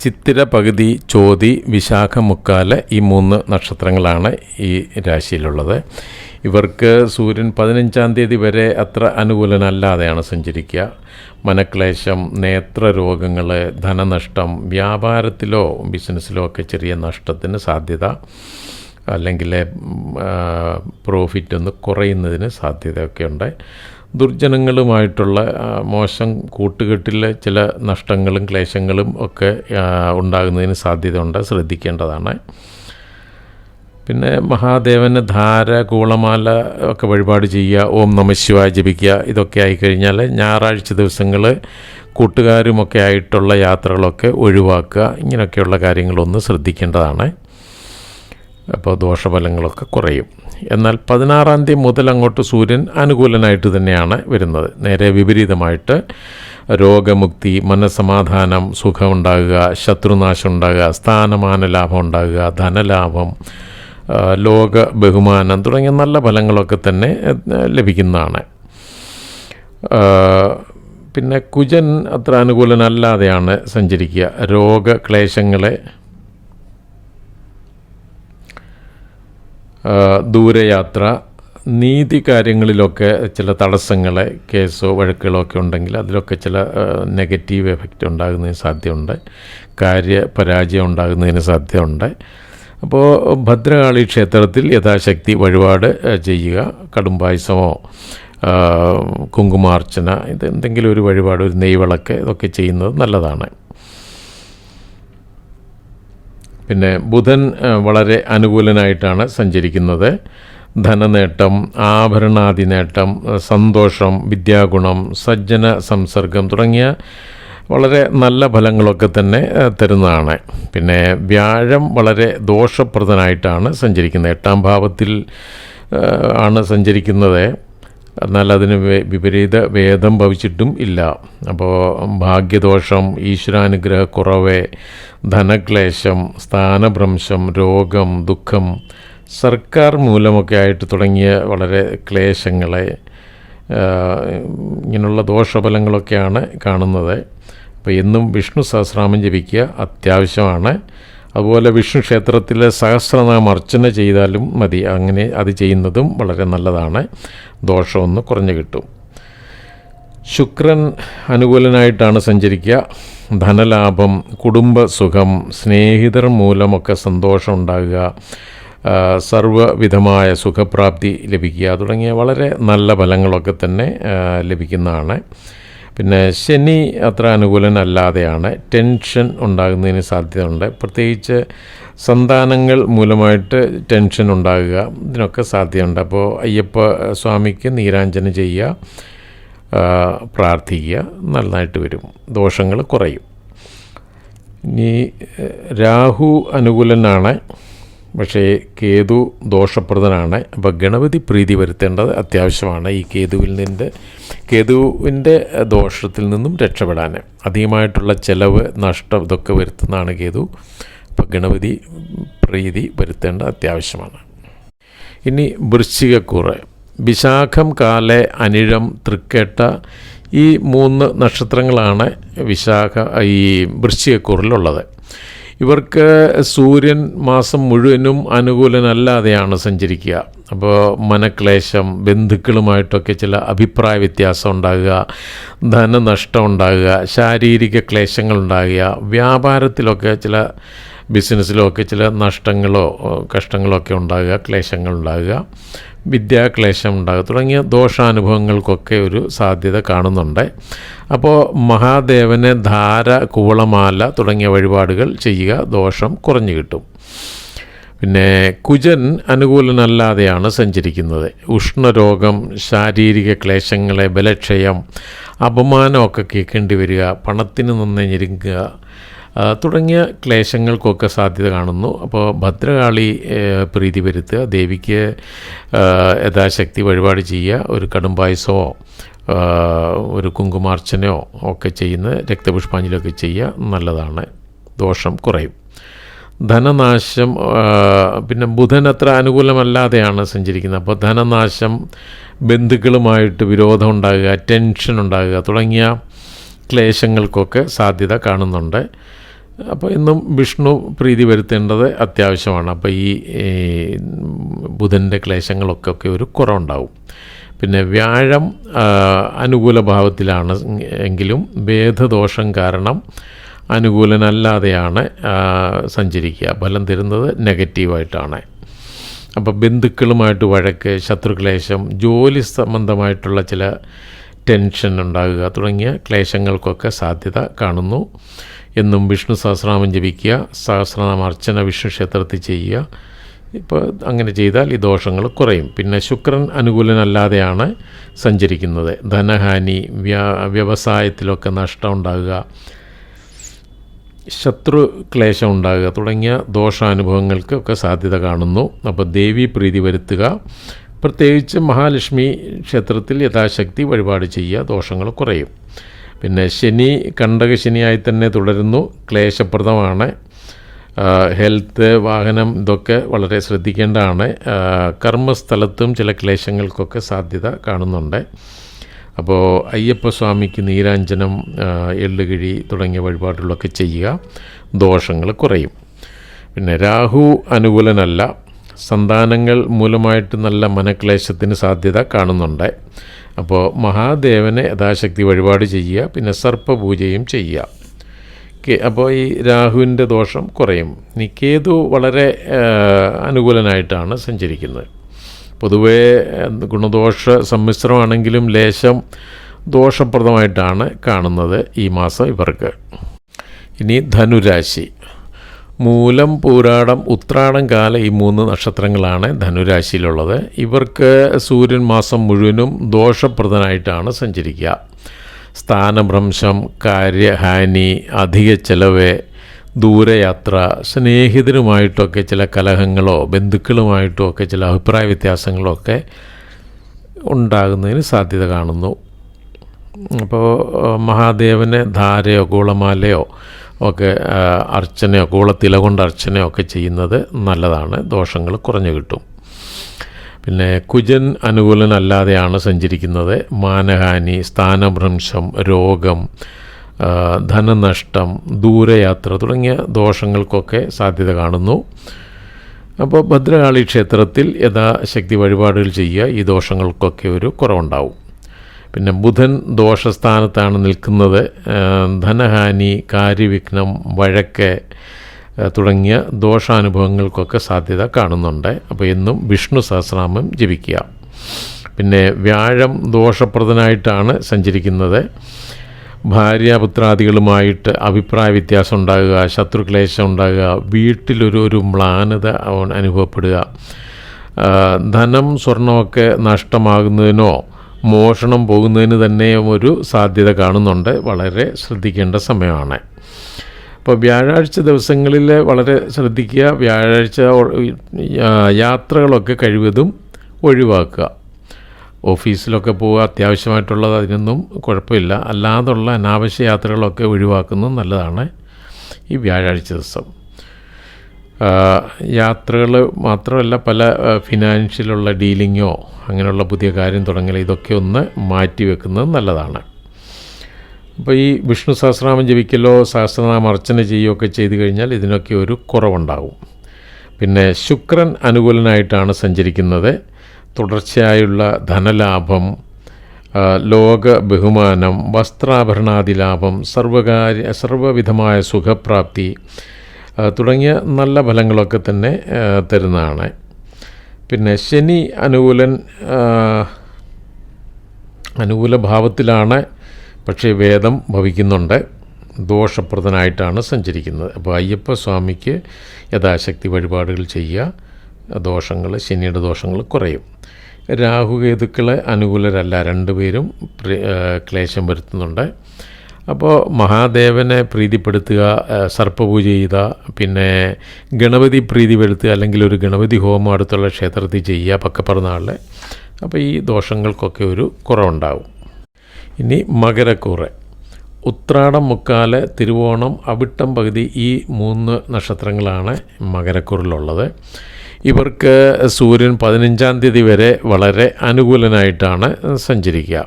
ചിത്തിര പകുതി, ചോതി, വിശാഖ മുക്കാല്, ഈ 3 നക്ഷത്രങ്ങളാണ് ഈ രാശിയിലുള്ളത്. ഇവർക്ക് സൂര്യൻ 15-ാം തീയതി വരെ അത്ര അനുകൂലനല്ലാതെയാണ് സഞ്ചരിക്കുക. മനക്ലേശം, നേത്രരോഗങ്ങൾ, ധനനഷ്ടം, വ്യാപാരത്തിലോ ബിസിനസ്സിലോ ഒക്കെ ചെറിയ നഷ്ടത്തിന് സാധ്യത, അല്ലെങ്കിൽ പ്രോഫിറ്റ് ഒന്ന് കുറയുന്നതിന് സാധ്യതയൊക്കെ ഉണ്ട്. ദുർജനങ്ങളുമായിട്ടുള്ള മോശം കൂട്ടുകെട്ടിൽ ചില നഷ്ടങ്ങളും ക്ലേശങ്ങളും ഒക്കെ ഉണ്ടാകുന്നതിന് സാധ്യതയുണ്ട്, ശ്രദ്ധിക്കേണ്ടതാണ്. പിന്നെ മഹാദേവന് ധാര, കൂളമാല ഒക്കെ വഴിപാട് ചെയ്യുക, ഓം നമഃശിവായ ജപിക്കുക. ഇതൊക്കെ ആയിക്കഴിഞ്ഞാൽ ഞായറാഴ്ച ദിവസങ്ങൾ കൂട്ടുകാരുമൊക്കെ ആയിട്ടുള്ള യാത്രകളൊക്കെ ഒഴിവാക്കുക. ഇങ്ങനെയൊക്കെയുള്ള കാര്യങ്ങളൊന്ന് ശ്രദ്ധിക്കേണ്ടതാണ്. അപ്പോൾ ദോഷഫലങ്ങളൊക്കെ കുറയും. എന്നാൽ 16-ാം തീയതി മുതൽ അങ്ങോട്ട് സൂര്യൻ അനുകൂലനായിട്ട് തന്നെയാണ് വരുന്നത്. നേരെ വിപരീതമായിട്ട് രോഗമുക്തി, മനസ്സമാധാനം, സുഖമുണ്ടാകുക, ശത്രുനാശം ഉണ്ടാകുക, സ്ഥാനമാന ലാഭം ഉണ്ടാകുക, ധനലാഭം, ലോക ബഹുമാനം തുടങ്ങിയ നല്ല ഫലങ്ങളൊക്കെ തന്നെ ലഭിക്കുന്നതാണ്. പിന്നെ കുജൻ അത്ര അനുകൂലനല്ലാതെയാണ് സഞ്ചരിക്കുക. രോഗക്ലേശങ്ങളെ, ദൂരയാത്ര, നീതി കാര്യങ്ങളിലൊക്കെ ചില തടസ്സങ്ങളെ, കേസോ വഴക്കുകളോ ഒക്കെ ഉണ്ടെങ്കിൽ അതിലൊക്കെ ചില നെഗറ്റീവ് എഫക്റ്റ് ഉണ്ടാകുന്നതിന് സാധ്യതയുണ്ട്. കാര്യപരാജയം ഉണ്ടാകുന്നതിന് സാധ്യതയുണ്ട്. അപ്പോൾ ഭദ്രകാളി ക്ഷേത്രത്തിൽ യഥാശക്തി വഴിപാട് ചെയ്യുക. കടുംപായസമോ കുങ്കുമാർച്ചന, ഇതെന്തെങ്കിലും ഒരു വഴിപാട്, ഒരു നെയ്വിളക്ക്, ഇതൊക്കെ ചെയ്യുന്നത് നല്ലതാണ്. പിന്നെ ബുധൻ വളരെ അനുകൂലനായിട്ടാണ് സഞ്ചരിക്കുന്നത്. ധനനേട്ടം, ആഭരണാദി നേട്ടം, സന്തോഷം, വിദ്യാഗുണം, സജ്ജന സംസർഗം തുടങ്ങിയ വളരെ നല്ല ഫലങ്ങളൊക്കെ തന്നെ തരുന്നതാണ്. പിന്നെ വ്യാഴം വളരെ ദോഷപ്രദനായിട്ടാണ് സഞ്ചരിക്കുന്നത്. 8-ാം ഭാവത്തിൽ ആണ് സഞ്ചരിക്കുന്നത്. എന്നാൽ അതിന് വിപരീത വേദം ഭവിച്ചിട്ടും ഇല്ല. അപ്പോൾ ഭാഗ്യദോഷം, ഈശ്വരാനുഗ്രഹക്കുറവ്, ധനക്ലേശം, സ്ഥാനഭ്രംശം, രോഗം, ദുഃഖം, സർക്കാർ മൂലമൊക്കെ ആയിട്ട് തുടങ്ങിയ വളരെ ക്ലേശങ്ങളെ, ഇങ്ങനെയുള്ള ദോഷഫലങ്ങളൊക്കെയാണ് കാണുന്നത്. അപ്പോൾ എന്നും വിഷ്ണു സഹസ്രനാമം ജപിക്കുക അത്യാവശ്യമാണ്. അതുപോലെ വിഷ്ണു ക്ഷേത്രത്തിലെ സഹസ്രനാമം അർച്ചന ചെയ്താലും മതി. അങ്ങനെ അത് ചെയ്യുന്നതും വളരെ നല്ലതാണ്. ദോഷമൊന്ന് കുറഞ്ഞു കിട്ടും. ശുക്രൻ അനുകൂലനായിട്ടാണ് സഞ്ചരിക്കുക. ധനലാഭം, കുടുംബസുഖം, സ്നേഹിതർ മൂലമൊക്കെ സന്തോഷം ഉണ്ടാകുക, സർവ്വവിധമായ സുഖപ്രാപ്തി ലഭിക്കുക തുടങ്ങിയ വളരെ നല്ല ഫലങ്ങളൊക്കെ തന്നെ ലഭിക്കുന്നതാണ്. പിന്നെ ശനി അത്ര അനുകൂലനല്ലാതെയാണ്. ടെൻഷൻ ഉണ്ടാകുന്നതിന് സാധ്യതയുണ്ട്. പ്രത്യേകിച്ച് സന്താനങ്ങൾ മൂലമായിട്ട് ടെൻഷൻ ഉണ്ടാകുക, ഇതിനൊക്കെ സാധ്യതയുണ്ട്. അപ്പോൾ അയ്യപ്പ സ്വാമിക്ക് നീരാഞ്ജന ചെയ്യുക, പ്രാർത്ഥിക്കുക, നന്നായിട്ട് വരും, ദോഷങ്ങൾ കുറയും. ഇനി രാഹു അനുകൂലനാണ്. പക്ഷേ കേതു ദോഷപ്രദനാണ്. അപ്പോൾ ഗണപതി പ്രീതി വരുത്തേണ്ടത് അത്യാവശ്യമാണ്. ഈ കേതുവിൻ്റെ ദോഷത്തിൽ നിന്നും രക്ഷപ്പെടാൻ അധികമായിട്ടുള്ള ചെലവ്, നഷ്ടം ഇതൊക്കെ വരുത്തുന്നതാണ് കേതു. അപ്പോൾ ഗണപതി പ്രീതി വരുത്തേണ്ടത് അത്യാവശ്യമാണ്. ഇനി വൃശ്ചികക്കൂറ്, വിശാഖം, കാലെ, അനിഴം, തൃക്കേട്ട ഈ 3 നക്ഷത്രങ്ങളാണ് ഈ വൃശ്ചികക്കൂറിലുള്ളത്. ഇവർക്ക് സൂര്യൻ മാസം മുഴുവനും അനുകൂലനല്ലാതെയാണ് സഞ്ചരിക്കുക. അപ്പോൾ മനക്ലേശം, ബന്ധുക്കളുമായിട്ടൊക്കെ ചില അഭിപ്രായ വ്യത്യാസം ഉണ്ടാകുക, ധനനഷ്ടം ഉണ്ടാകുക, ശാരീരിക ക്ലേശങ്ങൾ ഉണ്ടാകുക, വ്യാപാരത്തിലൊക്കെ ചില ബിസിനസ്സിലൊക്കെ ചില നഷ്ടങ്ങളോ കഷ്ടങ്ങളോ ഒക്കെ ഉണ്ടാകുക, ക്ലേശങ്ങൾ ഉണ്ടാകുക, വിദ്യാക്ലേശം ഉണ്ടാകുക തുടങ്ങിയ ദോഷാനുഭവങ്ങൾക്കൊക്കെ ഒരു സാധ്യത കാണുന്നുണ്ട്. അപ്പോൾ മഹാദേവന് ധാര, കൂളമാല തുടങ്ങിയ വഴിപാടുകൾ ചെയ്യുക, ദോഷം കുറഞ്ഞു കിട്ടും. പിന്നെ കുജൻ അനുകൂലനല്ലാതെയാണ് സഞ്ചരിക്കുന്നത്. ഉഷ്ണരോഗം, ശാരീരിക ക്ലേശങ്ങളെ, ബലക്ഷയം, അപമാനമൊക്കെ കേൾക്കേണ്ടി വരിക, പണത്തിന് നന്നെ ഞെരുങ്ങുക തുടങ്ങിയ ക്ലേശങ്ങൾക്കൊക്കെ സാധ്യത കാണുന്നു. അപ്പോൾ ഭദ്രകാളി പ്രീതി വരുത്തുക, ദേവിക്ക് യഥാശക്തി വഴിപാട് ചെയ്യുക, ഒരു കടുംപായസമോ ഒരു കുങ്കുമാർച്ചനയോ ഒക്കെ ചെയ്യുന്ന, രക്തപുഷ്പാഞ്ജലിയൊക്കെ ചെയ്യുക, നല്ലതാണ്, ദോഷം കുറയും. ധനനാശം, പിന്നെ ബുധൻ അത്ര അനുകൂലമല്ലാതെയാണ് സഞ്ചരിക്കുന്നത്. അപ്പോൾ ധനനാശം, ബന്ധുക്കളുമായിട്ട് വിരോധം ഉണ്ടാകുക, ടെൻഷൻ ഉണ്ടാകുക തുടങ്ങിയ ക്ലേശങ്ങൾക്കൊക്കെ സാധ്യത കാണുന്നുണ്ട്. അപ്പോൾ ഇന്നും വിഷ്ണു പ്രീതി വരുത്തേണ്ടത് അത്യാവശ്യമാണ്. അപ്പോൾ ഈ ബുധൻ്റെ ക്ലേശങ്ങളൊക്കെ ഒരു കുറവുണ്ടാവും. പിന്നെ വ്യാഴം അനുകൂല ഭാവത്തിലാണ് എങ്കിലും ഭേദദോഷം കാരണം അനുകൂലനല്ലാതെയാണ് സഞ്ചരിക്കുക. ഫലം തരുന്നത് നെഗറ്റീവായിട്ടാണ്. അപ്പോൾ ബന്ധുക്കളുമായിട്ട് വഴക്ക്, ശത്രുക്ലേശം, ജോലി സംബന്ധമായിട്ടുള്ള ചില ടെൻഷൻ ഉണ്ടാകുക തുടങ്ങിയ ക്ലേശങ്ങൾക്കൊക്കെ സാധ്യത കാണുന്നു. എന്നും വിഷ്ണു സഹസ്രനാമം ജപിക്കുക, സഹസ്രനാമ അർച്ചന വിഷ്ണു ക്ഷേത്രത്തിൽ ചെയ്യുക. ഇപ്പോൾ അങ്ങനെ ചെയ്താൽ ഈ ദോഷങ്ങൾ കുറയും. പിന്നെ ശുക്രൻ അനുകൂലനല്ലാതെയാണ് സഞ്ചരിക്കുന്നത്. ധനഹാനി, വ്യവസായത്തിലൊക്കെ നഷ്ടം ഉണ്ടാകുക, ശത്രു ക്ലേശം ഉണ്ടാകുക തുടങ്ങിയ ദോഷാനുഭവങ്ങൾക്കൊക്കെ സാധ്യത കാണുന്നു. അപ്പോൾ ദേവി പ്രീതി വരുത്തുക, പ്രത്യേകിച്ച് മഹാലക്ഷ്മി ക്ഷേത്രത്തിൽ യഥാശക്തി വഴിപാട് ചെയ്യുക, ദോഷങ്ങൾ കുറയും. പിന്നെ ശനി കണ്ടകശനിയായി തന്നെ തുടരുന്നു, ക്ലേശപ്രദമാണ്. ഹെൽത്ത്, വാഹനം ഇതൊക്കെ വളരെ ശ്രദ്ധിക്കേണ്ടതാണ്. കർമ്മസ്ഥലത്തും ചില ക്ലേശങ്ങൾക്കൊക്കെ സാധ്യത കാണുന്നുണ്ട്. അപ്പോൾ അയ്യപ്പസ്വാമിക്ക് നീരാഞ്ജനം, എള്ളുകിഴി തുടങ്ങിയ വഴിപാടുകളൊക്കെ ചെയ്യുക, ദോഷങ്ങൾ കുറയും. പിന്നെ രാഹു അനുകൂലനല്ല, സന്താനങ്ങൾ മൂലമായിട്ട് നല്ല മനക്ലേശത്തിന് സാധ്യത കാണുന്നുണ്ട്. അപ്പോൾ മഹാദേവനെ യഥാശക്തി വഴിപാട് ചെയ്യുക, പിന്നെ സർപ്പപൂജയും ചെയ്യുക. അപ്പോൾ ഈ രാഹുവിൻ്റെ ദോഷം കുറയും. ഇനി കേതു വളരെ അനുകൂലനായിട്ടാണ് സഞ്ചരിക്കുന്നത്. പൊതുവേ ഗുണദോഷ സമ്മിശ്രമാണെങ്കിലും ലേശം ദോഷപ്രദമായിട്ടാണ് കാണുന്നത് ഈ മാസം ഇവർക്ക്. ഇനി ധനുരാശി, മൂലം, പൂരാടം, ഉത്രാടം, കാല ഈ 3 നക്ഷത്രങ്ങളാണ് ധനുരാശിയിലുള്ളത്. ഇവർക്ക് സൂര്യൻ മാസം മുഴുവനും ദോഷപ്രദനായിട്ടാണ് സഞ്ചരിക്കുക. സ്ഥാനഭ്രംശം, കാര്യഹാനി, അധിക ചെലവ്, ദൂരയാത്ര, സ്നേഹിതരുമായിട്ടൊക്കെ ചില കലഹങ്ങളോ ബന്ധുക്കളുമായിട്ടോ ഒക്കെ ചില അഭിപ്രായ വ്യത്യാസങ്ങളോ ഒക്കെ ഉണ്ടാകുന്നതിന് സാധ്യത കാണുന്നു. അപ്പോൾ മഹാദേവന് ധാരയോ കൂളമാലയോ ഒക്കെ അർച്ചനയോ കൂളത്തില കൊണ്ട് അർച്ചനയോ ഒക്കെ ചെയ്യുന്നത് നല്ലതാണ്, ദോഷങ്ങൾ കുറഞ്ഞു കിട്ടും. പിന്നെ കുജൻ അനുകൂലനല്ലാതെയാണ് സഞ്ചരിക്കുന്നത്. മാനഹാനി, സ്ഥാനഭ്രംശം, രോഗം, ധനനഷ്ടം, ദൂരയാത്ര തുടങ്ങിയ ദോഷങ്ങൾക്കൊക്കെ സാധ്യത കാണുന്നു. അപ്പോൾ ഭദ്രകാളി ക്ഷേത്രത്തിൽ യഥാശക്തി വഴിപാടുകൾ ചെയ്യുക, ഈ ദോഷങ്ങൾക്കൊക്കെ ഒരു കുറവുണ്ടാവും. പിന്നെ ബുധൻ ദോഷസ്ഥാനത്താണ് നിൽക്കുന്നത്. ധനഹാനി, കാര്യവിഘ്നം, വഴക്ക് തുടങ്ങിയ ദോഷാനുഭവങ്ങൾക്കൊക്കെ സാധ്യത കാണുന്നുണ്ട്. അപ്പോൾ എന്നും വിഷ്ണു സഹസ്രനാമം ജപിക്കുക. പിന്നെ വ്യാഴം ദോഷപ്രദനായിട്ടാണ് സഞ്ചരിക്കുന്നത്. ഭാര്യാപുത്രാദികളുമായിട്ട് അഭിപ്രായ വ്യത്യാസം ഉണ്ടാകുക, ശത്രുക്ലേശം ഉണ്ടാകുക, വീട്ടിലൊരു മ്ലാനത അനുഭവപ്പെടുക, ധനം സ്വർണമൊക്കെ നഷ്ടമാകുന്നതിനോ മോഷണം പോകുന്നതിന് തന്നെ ഒരു സാധ്യത കാണുന്നുണ്ട്. വളരെ ശ്രദ്ധിക്കേണ്ട സമയമാണ്. അപ്പോൾ വ്യാഴാഴ്ച ദിവസങ്ങളിൽ വളരെ ശ്രദ്ധിക്കുക. വ്യാഴാഴ്ച യാത്രകളൊക്കെ കഴിവതും ഒഴിവാക്കുക. ഓഫീസിലൊക്കെ പോവുക, അത്യാവശ്യമായിട്ടുള്ളത്, അതിനൊന്നും കുഴപ്പമില്ല. അല്ലാതുള്ള അനാവശ്യ യാത്രകളൊക്കെ ഒഴിവാക്കുന്നത് നല്ലതാണ് ഈ വ്യാഴാഴ്ച ദിവസം. യാത്രകൾ മാത്രമല്ല, പല ഫിനാൻഷ്യലുള്ള ഡീലിങ്ങോ അങ്ങനെയുള്ള പുതിയ കാര്യം തുടങ്ങൽ, ഇതൊക്കെ ഒന്ന് മാറ്റി വെക്കുന്നത് നല്ലതാണ്. അപ്പോൾ ഈ വിഷ്ണു സഹസ്രനാമം ജപിക്കലോ സഹസ്രനാമം അർച്ചന ചെയ്യുകയോ ഒക്കെ ചെയ്തു കഴിഞ്ഞാൽ ഇതിനൊക്കെ ഒരു കുറവുണ്ടാകും. പിന്നെ ശുക്രൻ അനുകൂലനായിട്ടാണ് സഞ്ചരിക്കുന്നത്. തുടർച്ചയായുള്ള ധനലാഭം, ലോക ബഹുമാനം, വസ്ത്രാഭരണാദി ലാഭം, സർവ്വവിധമായ സുഖപ്രാപ്തി തുടങ്ങിയ നല്ല ഫലങ്ങളൊക്കെ തന്നെ തരുന്നതാണ്. പിന്നെ ശനി അനുകൂല ഭാവത്തിലാണ്, പക്ഷേ വേദം ഭവിക്കുന്നുണ്ട്, ദോഷപ്രദനായിട്ടാണ് സഞ്ചരിക്കുന്നത്. അപ്പോൾ അയ്യപ്പ സ്വാമിക്ക് യഥാശക്തി വഴിപാടുകൾ ചെയ്യുക, ദോഷങ്ങൾ, ശനിയുടെ ദോഷങ്ങൾ കുറയും. രാഹുകേതുക്കൾ അനുകൂലരല്ല, രണ്ടുപേരും ക്ലേശം വരുത്തുന്നുണ്ട്. അപ്പോൾ മഹാദേവനെ പ്രീതിപ്പെടുത്തുക, സർപ്പപൂജ ചെയ്യുക, പിന്നെ ഗണപതി പ്രീതി വരുത്തുക, അല്ലെങ്കിൽ ഒരു ഗണപതി ഹോമം അടുത്തുള്ള ക്ഷേത്രത്തിൽ ചെയ്യുക പക്കപ്പിറന്നാളിൽ. അപ്പോൾ ഈ ദോഷങ്ങൾക്കൊക്കെ ഒരു കുറവുണ്ടാവും. ഇനി മകരക്കൂറ്, ഉത്രാടം, മുക്കാല്, തിരുവോണം, അവിട്ടം പകുതി, ഈ 3 നക്ഷത്രങ്ങളാണ് മകരക്കൂറിലുള്ളത്. ഇവർക്ക് സൂര്യൻ 15-ാം തീയതി വരെ വളരെ അനുകൂലനായിട്ടാണ് സഞ്ചരിക്കുക.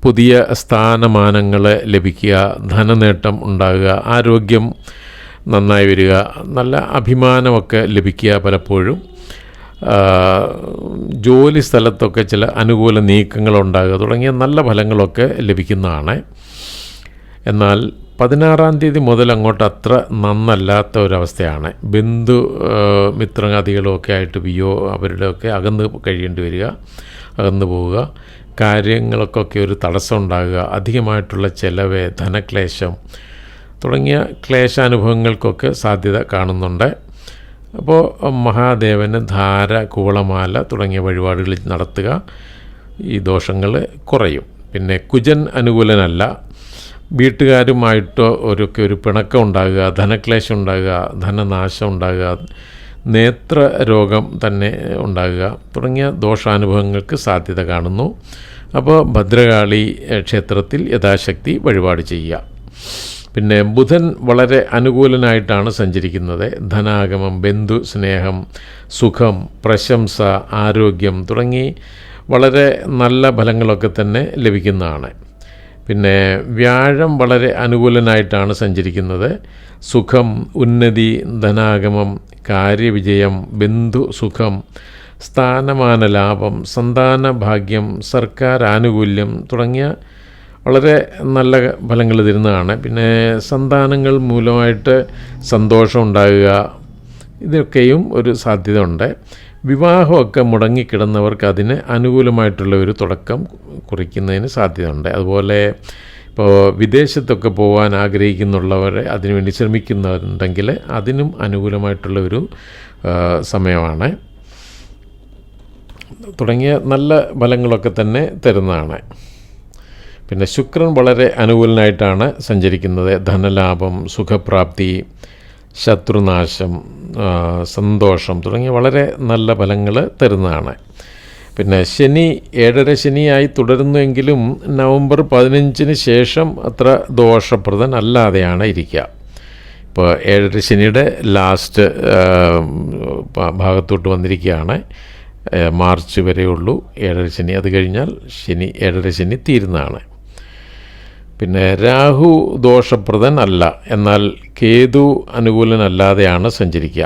പുതിയ സ്ഥാനമാനങ്ങൾ ലഭിക്കുക, ധനനേട്ടം ഉണ്ടാകുക, ആരോഗ്യം നന്നായി വരിക, നല്ല അഭിമാനമൊക്കെ ലഭിക്കുക, പലപ്പോഴും ജോലി സ്ഥലത്തൊക്കെ ചില അനുകൂല നീക്കങ്ങളുണ്ടാകുക തുടങ്ങിയ നല്ല ഫലങ്ങളൊക്കെ ലഭിക്കുന്നതാണ്. എന്നാൽ 16-ാം തീയതി മുതൽ അങ്ങോട്ട് അത്ര നന്നല്ലാത്ത ഒരവസ്ഥയാണ്. ബന്ധു മിത്രാദികളുമൊക്കെ ആയിട്ട് അവരുടെയൊക്കെ അകന്ന് കഴിയേണ്ടി വരിക, അകന്നു പോവുക, കാര്യങ്ങൾക്കൊക്കെ ഒരു തടസ്സം ഉണ്ടാകുക, അധികമായിട്ടുള്ള ചെലവ്, ധനക്ലേശം തുടങ്ങിയ ക്ലേശാനുഭവങ്ങൾക്കൊക്കെ സാധ്യത കാണുന്നുണ്ട്. അപ്പോൾ മഹാദേവന് ധാര, കൂവളമാല തുടങ്ങിയ വഴിപാടുകൾ നടത്തുക, ഈ ദോഷങ്ങൾ കുറയും. പിന്നെ കുജൻ അനുകൂലനല്ല, വീട്ടുകാരുമായിട്ടോ ഒരു പിണക്കം ഉണ്ടാകുക, ധനക്ലേശം ഉണ്ടാകുക, ധനനാശം ഉണ്ടാകുക, നേത്ര രോഗം തന്നെ ഉണ്ടാകുക തുടങ്ങിയ ദോഷാനുഭവങ്ങൾക്ക് സാധ്യത കാണുന്നു. അപ്പോൾ ഭദ്രകാളി ക്ഷേത്രത്തിൽ യഥാശക്തി വഴിപാട് ചെയ്യുക. പിന്നെ ബുധൻ വളരെ അനുകൂലനായിട്ടാണ് സഞ്ചരിക്കുന്നത്. ധനാഗമം, ബന്ധു സ്നേഹം, സുഖം, പ്രശംസ, ആരോഗ്യം തുടങ്ങി വളരെ നല്ല ഫലങ്ങളൊക്കെ തന്നെ ലഭിക്കുന്നതാണ്. പിന്നെ വ്യാഴം വളരെ അനുകൂലനായിട്ടാണ് സഞ്ചരിക്കുന്നത്. സുഖം, ഉന്നതി, ധനാഗമം, കാര്യവിജയം, ബന്ധു സുഖം, സ്ഥാനമാന ലാഭം, സന്താന ഭാഗ്യം, സർക്കാർ ആനുകൂല്യം തുടങ്ങിയ വളരെ നല്ല ഫലങ്ങൾ തരുന്നതാണ്. പിന്നെ സന്താനങ്ങൾ മൂലമായിട്ട് സന്തോഷം ഉണ്ടാകുക, ഇതൊക്കെയും ഒരു സാധ്യത ഉണ്ട്. വിവാഹമൊക്കെ മുടങ്ങിക്കിടന്നവർക്ക് അതിന് അനുകൂലമായിട്ടുള്ള ഒരു തുടക്കം കുറിക്കുന്നതിന് സാധ്യതയുണ്ട്. അതുപോലെ ഇപ്പോൾ വിദേശത്തൊക്കെ പോകാൻ ആഗ്രഹിക്കുന്നുള്ളവരെ അതിനുവേണ്ടി ശ്രമിക്കുന്നുണ്ടെങ്കിൽ അതിനും അനുകൂലമായിട്ടുള്ള ഒരു സമയമാണ്. തുടങ്ങിയ നല്ല ഫലങ്ങളൊക്കെ തന്നെ തരുന്നതാണ്. പിന്നെ ശുക്രൻ വളരെ അനുകൂലനായിട്ടാണ് സഞ്ചരിക്കുന്നത്. ധനലാഭം, സുഖപ്രാപ്തി, ശത്രുനാശം, സന്തോഷം തുടങ്ങിയ വളരെ നല്ല ഫലങ്ങൾ തരുന്നതാണ്. പിന്നെ ശനി 7.5 ശനിയായി തുടരുന്നുവെങ്കിലും നവംബർ 15-ന് ശേഷം അത്ര ദോഷപ്രദൻ അല്ലാതെയാണ് ഇരിക്കുക. ഇപ്പോൾ 7.5 ശനിയുടെ ലാസ്റ്റ് ഭാഗത്തോട്ട് വന്നിരിക്കുകയാണ്. മാർച്ച് വരെയുള്ളൂ 7.5 ശനി. അത് കഴിഞ്ഞാൽ 7.5 ശനി തീരുന്നതാണ്. പിന്നെ രാഹു ദോഷപ്രദൻ അല്ല, എന്നാൽ കേതു അനുകൂലനല്ലാതെയാണ് സഞ്ചരിക്കുക.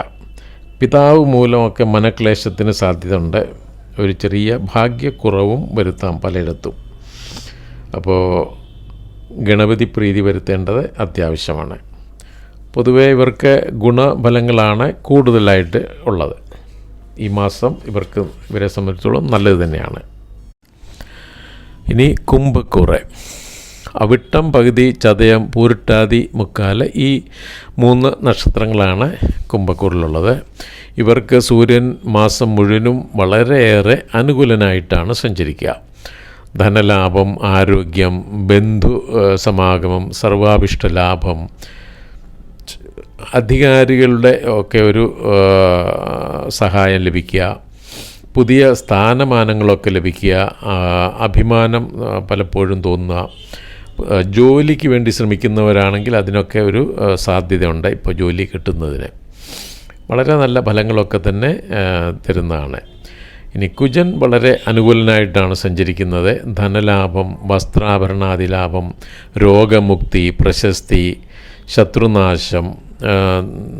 പിതാവ് മൂലമൊക്കെ മനക്ലേശത്തിന് സാധ്യതയുണ്ട്. ഒരു ചെറിയ ഭാഗ്യക്കുറവും വരുത്താം പലയിടത്തും. അപ്പോൾ ഗണപതി പ്രീതി വരുത്തേണ്ടത് അത്യാവശ്യമാണ്. പൊതുവേ ഇവർക്ക് ഗുണഫലങ്ങളാണ് കൂടുതലായിട്ട് ഉള്ളത്. ഈ മാസം ഇവരെ സംബന്ധിച്ചിടത്തോളം നല്ലത് തന്നെയാണ്. ഇനി കുംഭക്കൂറ്, അവിട്ടം പകുതി, ചതയം, പൂരിട്ടാതി, മുക്കാല്, ഈ 3 നക്ഷത്രങ്ങളാണ് കുംഭക്കൂറിലുള്ളത്. ഇവർക്ക് സൂര്യൻ മാസം മുഴുവനും വളരെയേറെ അനുകൂലനായിട്ടാണ് സഞ്ചരിക്കുക. ധനലാഭം, ആരോഗ്യം, ബന്ധു സമാഗമം, സർവാഭിഷ്ട ലാഭം, അധികാരികളുടെ ഒക്കെ ഒരു സഹായം ലഭിക്കുക, പുതിയ സ്ഥാനമാനങ്ങളൊക്കെ ലഭിക്കുക, അഭിമാനം പലപ്പോഴും തോന്നുക, ജോലിക്ക് വേണ്ടി ശ്രമിക്കുന്നവരാണെങ്കിൽ അതിനൊക്കെ ഒരു സാധ്യതയുണ്ട്. ഇപ്പോൾ ജോലി കിട്ടുന്നതിന് വളരെ നല്ല ഫലങ്ങളൊക്കെ തന്നെ തരുന്നതാണ്. ഇനി കുജൻ വളരെ അനുകൂലനായിട്ടാണ് സഞ്ചരിക്കുന്നത്. ധനലാഭം, വസ്ത്രാഭരണാദി ലാഭം, രോഗമുക്തി, പ്രശസ്തി, ശത്രുനാശം,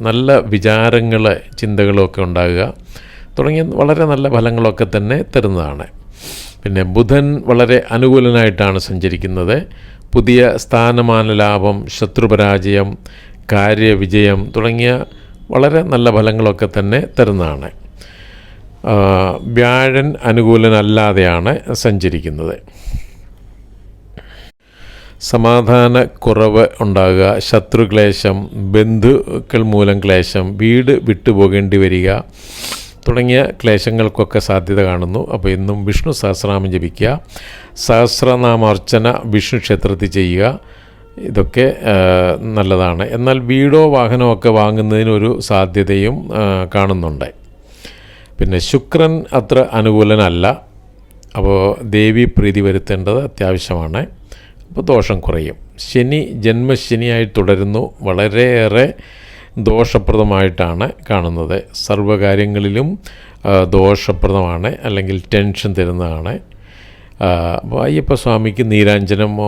നല്ല വിചാരങ്ങൾ, ചിന്തകളൊക്കെ ഉണ്ടാകുക തുടങ്ങിയ വളരെ നല്ല ഫലങ്ങളൊക്കെ തന്നെ തരുന്നതാണ്. പിന്നെ ബുധൻ വളരെ അനുകൂലനായിട്ടാണ് സഞ്ചരിക്കുന്നത്. പുതിയ സ്ഥാനമാന ലാഭം, ശത്രുപരാജയം, കാര്യവിജയം തുടങ്ങിയ വളരെ നല്ല ഫലങ്ങളൊക്കെ തന്നെ തരുന്നതാണ്. വ്യാഴൻ അനുകൂലനല്ലാതെയാണ് സഞ്ചരിക്കുന്നത്. സമാധാനക്കുറവ് ഉണ്ടാകുക, ശത്രുക്ലേശം, ബന്ധുക്കൾ മൂലം ക്ലേശം, വീട് വിട്ടുപോകേണ്ടി വരിക തുടങ്ങിയ ക്ലേശങ്ങൾക്കൊക്കെ സാധ്യത കാണുന്നു. അപ്പോൾ ഇന്നും വിഷ്ണു സഹസ്രനാമം ജപിക്കുക, സഹസ്രനാമാർച്ചന വിഷ്ണു ക്ഷേത്രത്തിൽ ചെയ്യുക, ഇതൊക്കെ നല്ലതാണ്. എന്നാൽ വീടോ വാഹനമോ ഒക്കെ വാങ്ങുന്നതിനൊരു സാധ്യതയും കാണുന്നുണ്ട്. പിന്നെ ശുക്രൻ അത്ര അനുകൂലനല്ല. അപ്പോൾ ദേവി പ്രീതി വരുത്തേണ്ടത് അത്യാവശ്യമാണ്. അപ്പോൾ ദോഷം കുറയും. ശനി ജന്മശനിയായി തുടരുന്നു. വളരെയേറെ ദോഷപ്രദമായിട്ടാണ് കാണുന്നത്. സർവ്വകാര്യങ്ങളിലും ദോഷപ്രദമാണ്, അല്ലെങ്കിൽ ടെൻഷൻ തരുന്നതാണ്. അപ്പോൾ അയ്യപ്പസ്വാമിക്ക് നീരാഞ്ജനമോ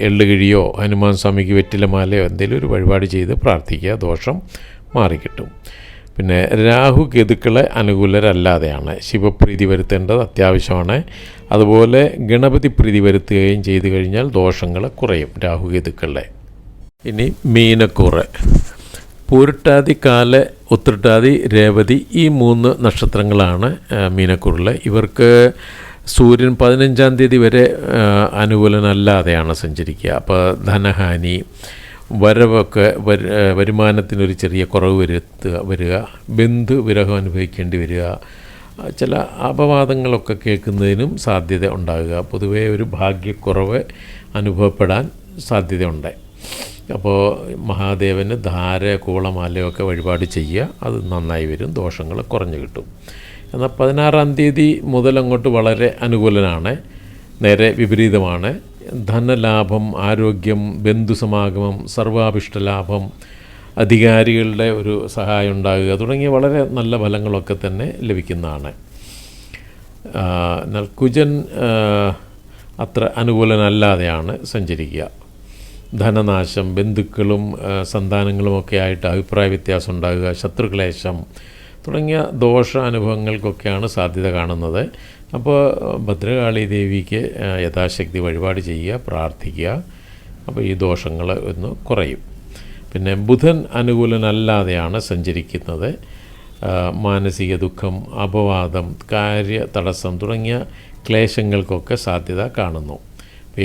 എള്ളുകിഴിയോ ഹനുമാൻ സ്വാമിക്ക് വെറ്റിലമാലയോ എന്തെങ്കിലും ഒരു വഴിപാട് ചെയ്ത് പ്രാർത്ഥിക്കുക, ദോഷം മാറിക്കിട്ടും. പിന്നെ രാഹു കേതുക്കളെ അനുകൂലരല്ലാതെയാണ്. ശിവപ്രീതി വരുത്തേണ്ടത് അത്യാവശ്യമാണ്. അതുപോലെ ഗണപതി പ്രീതി വരുത്തുകയും ചെയ്തു കഴിഞ്ഞാൽ ദോഷങ്ങൾ കുറയും രാഹുകേതുക്കളുടെ. ഇനി മീനക്കൂറ്, പൂരിട്ടാതി, കാല്, ഉത്രട്ടാതി, രേവതി, ഈ 3 നക്ഷത്രങ്ങളാണ് മീനക്കൂറിൽ. ഇവർക്ക് സൂര്യൻ 15-ാം തീയതി വരെ അനുകൂലനല്ലാതെയാണ് സഞ്ചരിക്കുക. അപ്പോൾ ധനഹാനി, വരവൊക്കെ വരുമാനത്തിനൊരു ചെറിയ കുറവ് വരിക, ബന്ധുവിരഹം അനുഭവിക്കേണ്ടി വരിക, ചില അപവാദങ്ങളൊക്കെ കേൾക്കുന്നതിനും സാധ്യത ഉണ്ടാകുക. പൊതുവേ ഒരു ഭാഗ്യക്കുറവ് അനുഭവപ്പെടാൻ സാധ്യതയുണ്ട്. അപ്പോൾ മഹാദേവന് ധാര, കൂളമാലയൊക്കെ വഴിപാട് ചെയ്യുക, അത് നന്നായി വരും, ദോഷങ്ങൾ കുറഞ്ഞു കിട്ടും. എന്നാൽ 16-ാം തീയതി മുതൽ അങ്ങോട്ട് വളരെ അനുകൂലനാണ്. നേരെ വിപരീതമാണ്. ധനലാഭം, ആരോഗ്യം, ബന്ധുസമാഗമം, സർവാഭിഷ്ടലാഭം, അധികാരികളുടെ ഒരു സഹായം ഉണ്ടാകുക തുടങ്ങിയ വളരെ നല്ല ഫലങ്ങളൊക്കെ തന്നെ ലഭിക്കുന്നതാണ്. എന്നാൽ കുജൻ അത്ര അനുകൂലനല്ലാതെയാണ് സഞ്ചരിക്കുക. ധനനാശം, ബന്ധുക്കളും സന്താനങ്ങളുമൊക്കെ ആയിട്ട് അഭിപ്രായ വ്യത്യാസം ഉണ്ടാകുക, ശത്രുക്ലേശം തുടങ്ങിയ ദോഷ അനുഭവങ്ങൾക്കൊക്കെയാണ് സാധ്യത കാണുന്നത്. അപ്പോൾ ഭദ്രകാളി ദേവിക്ക് യഥാശക്തി വഴിപാട് ചെയ്യുക, പ്രാർത്ഥിക്കുക. അപ്പോൾ ഈ ദോഷങ്ങൾ ഒന്ന് കുറയും. പിന്നെ ബുധൻ അനുകൂലനല്ലാതെയാണ് സഞ്ചരിക്കുന്നത്. മാനസിക ദുഃഖം, അപവാദം, കാര്യ തടസ്സം തുടങ്ങിയ ക്ലേശങ്ങൾക്കൊക്കെ സാധ്യത കാണുന്നു.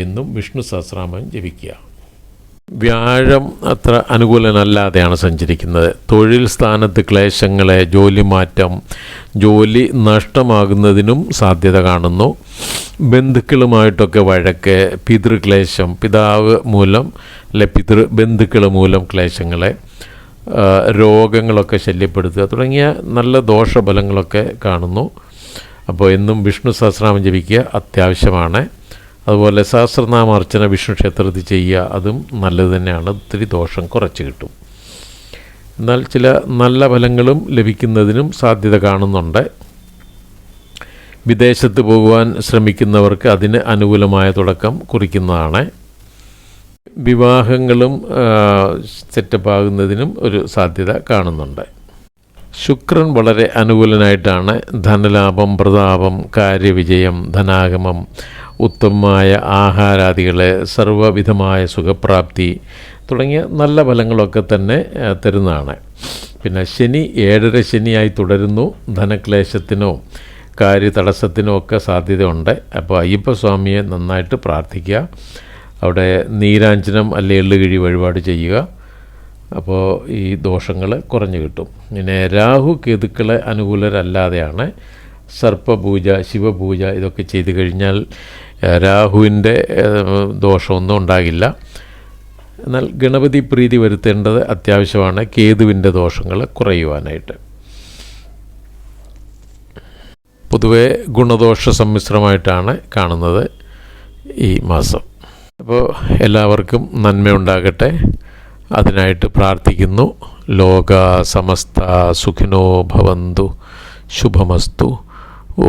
എന്നും വിഷ്ണു സഹസ്രനാമം ജപിക്കുക. വ്യാഴം അത്ര അനുകൂലനല്ലാതെയാണ് സഞ്ചരിക്കുന്നത്. തൊഴിൽ സ്ഥാനത്ത് ക്ലേശങ്ങളെ, ജോലി മാറ്റം, ജോലി നഷ്ടമാകുന്നതിനും സാധ്യത കാണുന്നു. ബന്ധുക്കളുമായിട്ടൊക്കെ വഴക്ക്, പിതൃക്ലേശം, പിതാവ് മൂലം അല്ലെ ബന്ധുക്കൾ മൂലം ക്ലേശങ്ങളെ, രോഗങ്ങളൊക്കെ ശല്യപ്പെടുത്തുക തുടങ്ങിയ നല്ല ദോഷഫലങ്ങളൊക്കെ കാണുന്നു. അപ്പോൾ എന്നും വിഷ്ണു സഹസ്രനാമം ജപിക്കുക അത്യാവശ്യമാണ്. അതുപോലെ സഹസ്രനാമാർച്ചന വിഷ്ണു ക്ഷേത്രത്തിൽ ചെയ്യുക, അതും നല്ലത് തന്നെയാണ്. ഒത്തിരി ദോഷം കുറച്ച് കിട്ടും. എന്നാൽ ചില നല്ല ഫലങ്ങളും ലഭിക്കുന്നതിനും സാധ്യത കാണുന്നുണ്ട്. വിദേശത്ത് പോകുവാൻ ശ്രമിക്കുന്നവർക്ക് അതിന് അനുകൂലമായ തുടക്കം കുറിക്കുന്നതാണ്. വിവാഹങ്ങളും സെറ്റപ്പാകുന്നതിനും ഒരു സാധ്യത കാണുന്നുണ്ട്. ശുക്രൻ വളരെ അനുകൂലനായിട്ടാണ്. ധനലാഭം, പ്രതാപം, കാര്യവിജയം, ധനാഗമം, ഉത്തമമായ ആഹാരാദികളെ, സർവ്വവിധമായ സുഖപ്രാപ്തി തുടങ്ങിയ നല്ല ഫലങ്ങളൊക്കെ തന്നെ തരുന്നതാണ്. പിന്നെ ശനി 7.5 ശനിയായി തുടരുന്നു. ധനക്ലേശത്തിനോ കാര്യതടസ്സത്തിനോ ഒക്കെ സാധ്യതയുണ്ട്. അപ്പോൾ അയ്യപ്പസ്വാമിയെ നന്നായിട്ട് പ്രാർത്ഥിക്കുക, അവിടെ നീരാഞ്ജനം അല്ലെ എള്ളുകിഴി വഴിപാട് ചെയ്യുക. അപ്പോൾ ഈ ദോഷങ്ങൾ കുറഞ്ഞു കിട്ടും. പിന്നെ രാഹു കേതുക്കളെ അനുകൂലരല്ലാതെയാണ്. സർപ്പപൂജ, ശിവപൂജ ഇതൊക്കെ ചെയ്തു കഴിഞ്ഞാൽ രാഹുവിൻ്റെ ദോഷമൊന്നും ഉണ്ടാകില്ല. എന്നാൽ ഗണപതി പ്രീതി വരുത്തേണ്ടത് അത്യാവശ്യമാണ് കേതുവിൻ്റെ ദോഷങ്ങൾ കുറയുവാനായിട്ട്. പൊതുവെ ഗുണദോഷ സമ്മിശ്രമായിട്ടാണ് കാണുന്നത് ഈ മാസം. അപ്പോൾ എല്ലാവർക്കും നന്മയുണ്ടാകട്ടെ, അതിനായിട്ട് പ്രാർത്ഥിക്കുന്നു. ലോക സമസ്ത സുഖിനോ ഭവന്തു. ശുഭമസ്തു. ഓ